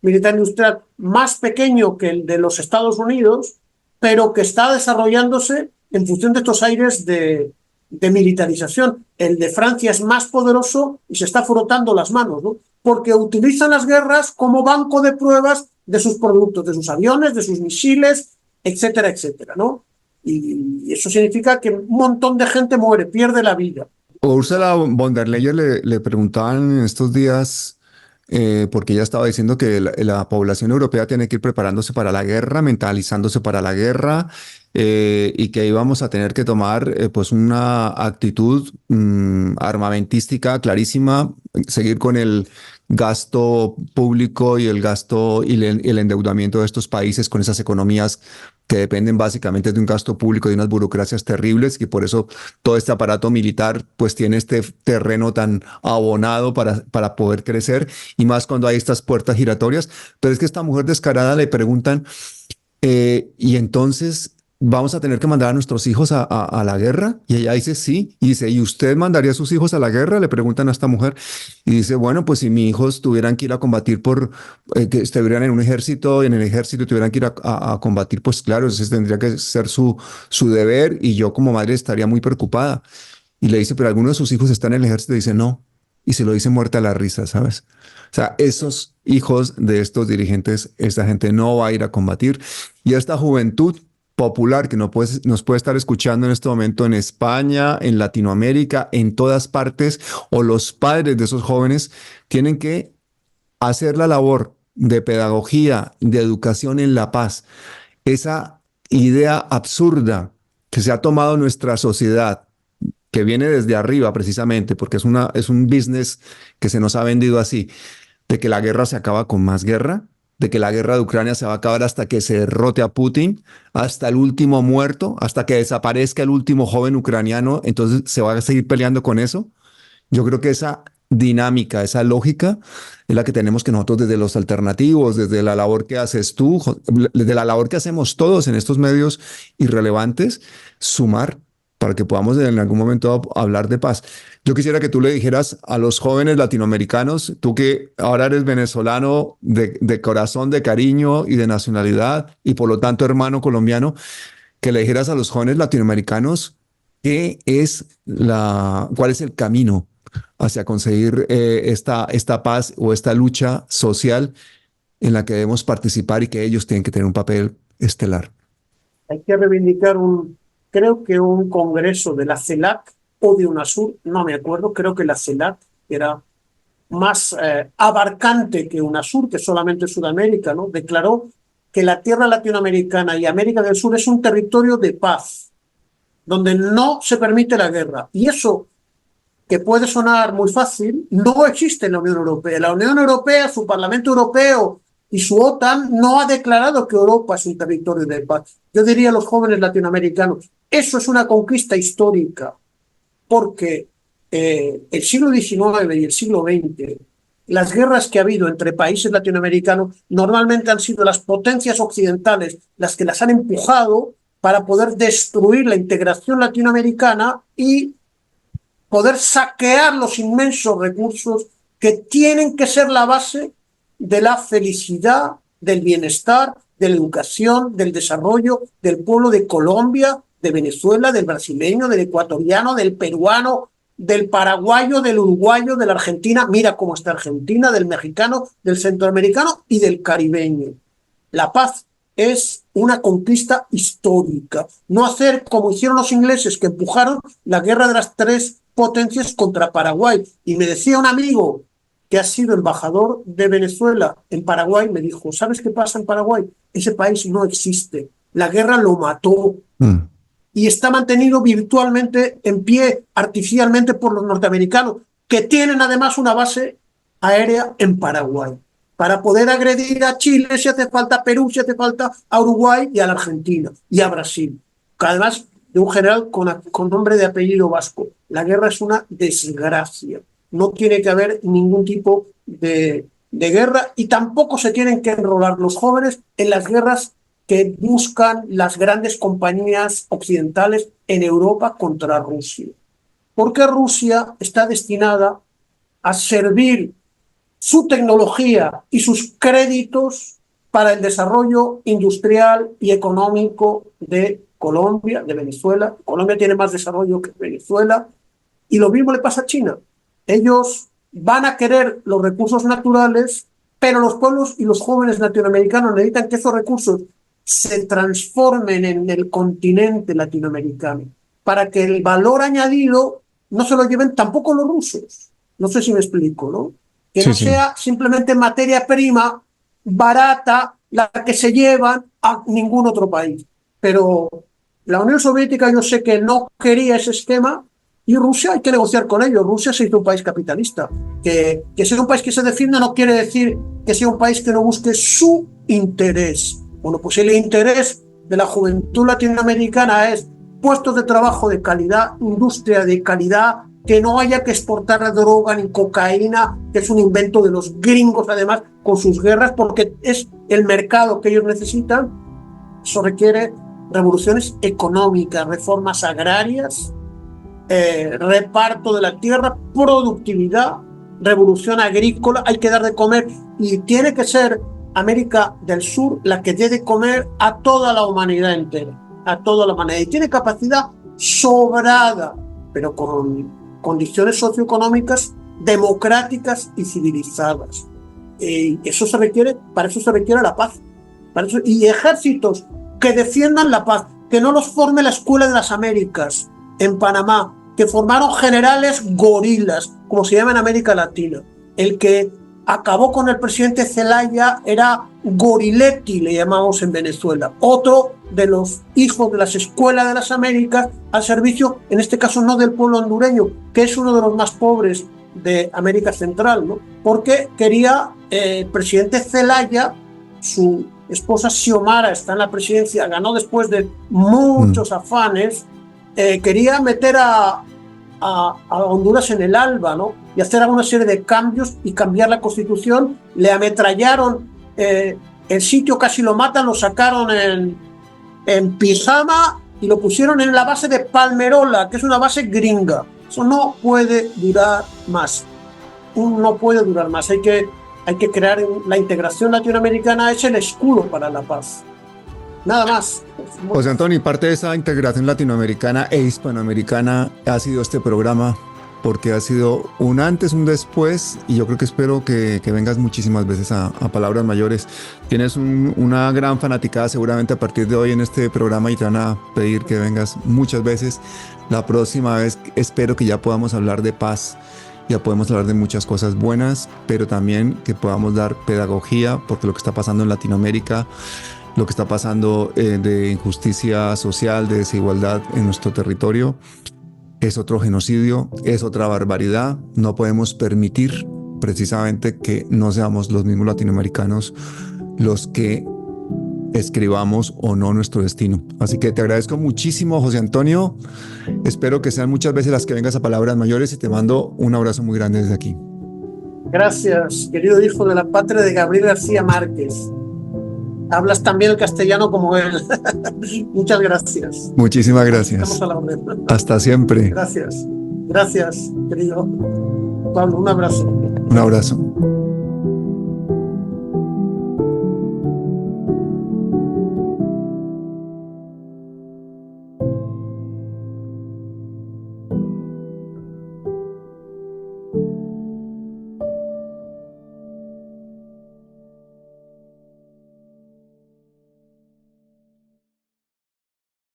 Speaker 1: militar industrial, más pequeño que el de los Estados Unidos, pero que está desarrollándose en función de estos aires de militarización. El de Francia es más poderoso y se está frotando las manos, ¿no? Porque utilizan las guerras como banco de pruebas de sus productos, de sus aviones, de sus misiles, etcétera, etcétera, ¿no? Y eso significa que un montón de gente muere, pierde la vida.
Speaker 2: Ursula von der Leyen le preguntaban en estos días, porque ella estaba diciendo que la población europea tiene que ir preparándose para la guerra, mentalizándose para la guerra, y que íbamos a tener que tomar pues una actitud armamentística clarísima, seguir con el gasto público y el gasto y el endeudamiento de estos países con esas economías que dependen básicamente de un gasto público y de unas burocracias terribles, y por eso todo este aparato militar pues tiene este terreno tan abonado para poder crecer, y más cuando hay estas puertas giratorias. Pero es que esta mujer descarada le preguntan, y entonces vamos a tener que mandar a nuestros hijos a la guerra. Y ella dice, sí. Y dice, ¿y usted mandaría a sus hijos a la guerra? Le preguntan a esta mujer. Y dice, bueno, pues si mis hijos tuvieran que ir a combatir que estuvieran en un ejército, y en el ejército tuvieran que ir a combatir, pues claro, ese tendría que ser su deber, y yo como madre estaría muy preocupada. Y le dice, pero alguno de sus hijos está en el ejército. Y dice, no. Y se lo dice muerta a la risa, ¿sabes? O sea, esos hijos de estos dirigentes, esta gente no va a ir a combatir. Y esta juventud popular que nos puede estar escuchando en este momento en España, en Latinoamérica, en todas partes, o los padres de esos jóvenes, tienen que hacer la labor de pedagogía, de educación en la paz. Esa idea absurda que se ha tomado nuestra sociedad, que viene desde arriba precisamente, porque es un business que se nos ha vendido así, de que la guerra se acaba con más guerra, de que la guerra de Ucrania se va a acabar hasta que se derrote a Putin, hasta el último muerto, hasta que desaparezca el último joven ucraniano, entonces se va a seguir peleando con eso. Yo creo que esa dinámica, esa lógica es la que tenemos que nosotros desde los alternativos, desde la labor que haces tú, desde la labor que hacemos todos en estos medios irrelevantes, sumar para que podamos en algún momento hablar de paz. Yo quisiera que tú le dijeras a los jóvenes latinoamericanos, tú que ahora eres venezolano de corazón, de cariño y de nacionalidad, y por lo tanto hermano colombiano, que le dijeras a los jóvenes latinoamericanos cuál es el camino hacia conseguir esta paz o esta lucha social en la que debemos participar y que ellos tienen que tener un papel estelar.
Speaker 1: Hay que reivindicar creo que un congreso de la CELAC o de UNASUR, no me acuerdo, creo que la CELAC era más abarcante que UNASUR, que solamente Sudamérica, ¿no? Declaró que la tierra latinoamericana y América del Sur es un territorio de paz, donde no se permite la guerra. Y eso, que puede sonar muy fácil, no existe en la Unión Europea. La Unión Europea, su Parlamento Europeo y su OTAN no ha declarado que Europa es un territorio de paz. Yo diría a los jóvenes latinoamericanos, eso es una conquista histórica, porque el siglo XIX y el siglo XX, las guerras que ha habido entre países latinoamericanos normalmente han sido las potencias occidentales las que las han empujado para poder destruir la integración latinoamericana y poder saquear los inmensos recursos que tienen que ser la base de la felicidad, del bienestar, de la educación, del desarrollo del pueblo de Colombia, de Venezuela, del brasileño, del ecuatoriano, del peruano, del paraguayo, del uruguayo, de la Argentina. Mira cómo está Argentina, del mexicano, del centroamericano y del caribeño. La paz es una conquista histórica. No hacer como hicieron los ingleses, que empujaron la guerra de las tres potencias contra Paraguay. Y me decía un amigo que ha sido embajador de Venezuela en Paraguay, me dijo, ¿sabes qué pasa en Paraguay? Ese país no existe. La guerra lo mató. Y está mantenido virtualmente en pie, artificialmente, por los norteamericanos, que tienen además una base aérea en Paraguay, para poder agredir a Chile si hace falta, a Perú si hace falta, a Uruguay y a la Argentina y a Brasil. Además de un general con nombre de apellido vasco. La guerra es una desgracia. No tiene que haber ningún tipo de guerra, y tampoco se tienen que enrolar los jóvenes en las guerras que buscan las grandes compañías occidentales en Europa contra Rusia. Porque Rusia está destinada a servir su tecnología y sus créditos para el desarrollo industrial y económico de Colombia, de Venezuela. Colombia tiene más desarrollo que Venezuela, y lo mismo le pasa a China. Ellos van a querer los recursos naturales, pero los pueblos y los jóvenes latinoamericanos necesitan que esos recursos se transformen en el continente latinoamericano, para que el valor añadido no se lo lleven tampoco los rusos. No sé si me explico, ¿no? Que no sea simplemente materia prima barata la que se llevan a ningún otro país. Pero la Unión Soviética, yo sé que no quería ese esquema, y Rusia hay que negociar con ellos. Rusia se hizo un país capitalista. Que sea un país que se defienda no quiere decir que sea un país que no busque su interés. Bueno, pues el interés de la juventud latinoamericana es puestos de trabajo de calidad, industria de calidad, que no haya que exportar droga ni cocaína, que es un invento de los gringos, además, con sus guerras, porque es el mercado que ellos necesitan. Eso requiere revoluciones económicas, reformas agrarias, reparto de la tierra, productividad, revolución agrícola, hay que dar de comer y tiene que ser América del Sur la que dé de comer a toda la humanidad entera, a toda la humanidad. Y tiene capacidad sobrada, pero con condiciones socioeconómicas democráticas y civilizadas. Eso se requiere, para eso se requiere la paz. Para eso, y ejércitos que defiendan la paz, que no los forme la Escuela de las Américas en Panamá, que formaron generales gorilas, como se llama en América Latina. El que acabó con el presidente Zelaya era Goriletti, le llamamos en Venezuela, otro de los hijos de las Escuelas de las Américas al servicio, en este caso no del pueblo hondureño, que es uno de los más pobres de América Central, ¿no? Porque quería el presidente Zelaya, su esposa Xiomara está en la presidencia, ganó después de muchos afanes, quería meter a Honduras en el ALBA, ¿no? Y hacer alguna serie de cambios y cambiar la constitución. Le ametrallaron el sitio, casi lo matan, lo sacaron en pijama y lo pusieron en la base de Palmerola, que es una base gringa. Eso no puede durar más. No puede durar más. Hay que crear la integración latinoamericana, es el escudo para la paz. Nada más.
Speaker 2: José Antonio, parte de esa integración latinoamericana e hispanoamericana ha sido este programa, porque ha sido un antes, un después, y yo creo que espero que vengas muchísimas veces a Palabras Mayores. Tienes una gran fanaticada seguramente a partir de hoy en este programa y te van a pedir que vengas muchas veces. La próxima vez espero que ya podamos hablar de paz, ya podemos hablar de muchas cosas buenas, pero también que podamos dar pedagogía, porque lo que está pasando en Latinoamérica, lo que está pasando de injusticia social, de desigualdad en nuestro territorio, es otro genocidio, es otra barbaridad. No podemos permitir precisamente que no seamos los mismos latinoamericanos los que escribamos o no nuestro destino. Así que te agradezco muchísimo, José Antonio. Espero que sean muchas veces las que vengas a Palabras Mayores y te mando un abrazo muy grande desde aquí.
Speaker 1: Gracias, querido hijo de la patria de Gabriel García Márquez. Hablas también el castellano como él. Muchas gracias.
Speaker 2: Muchísimas gracias.
Speaker 1: Estamos a la orden.
Speaker 2: Hasta siempre.
Speaker 1: Gracias. Gracias, querido Pablo. Un abrazo.
Speaker 2: Un abrazo.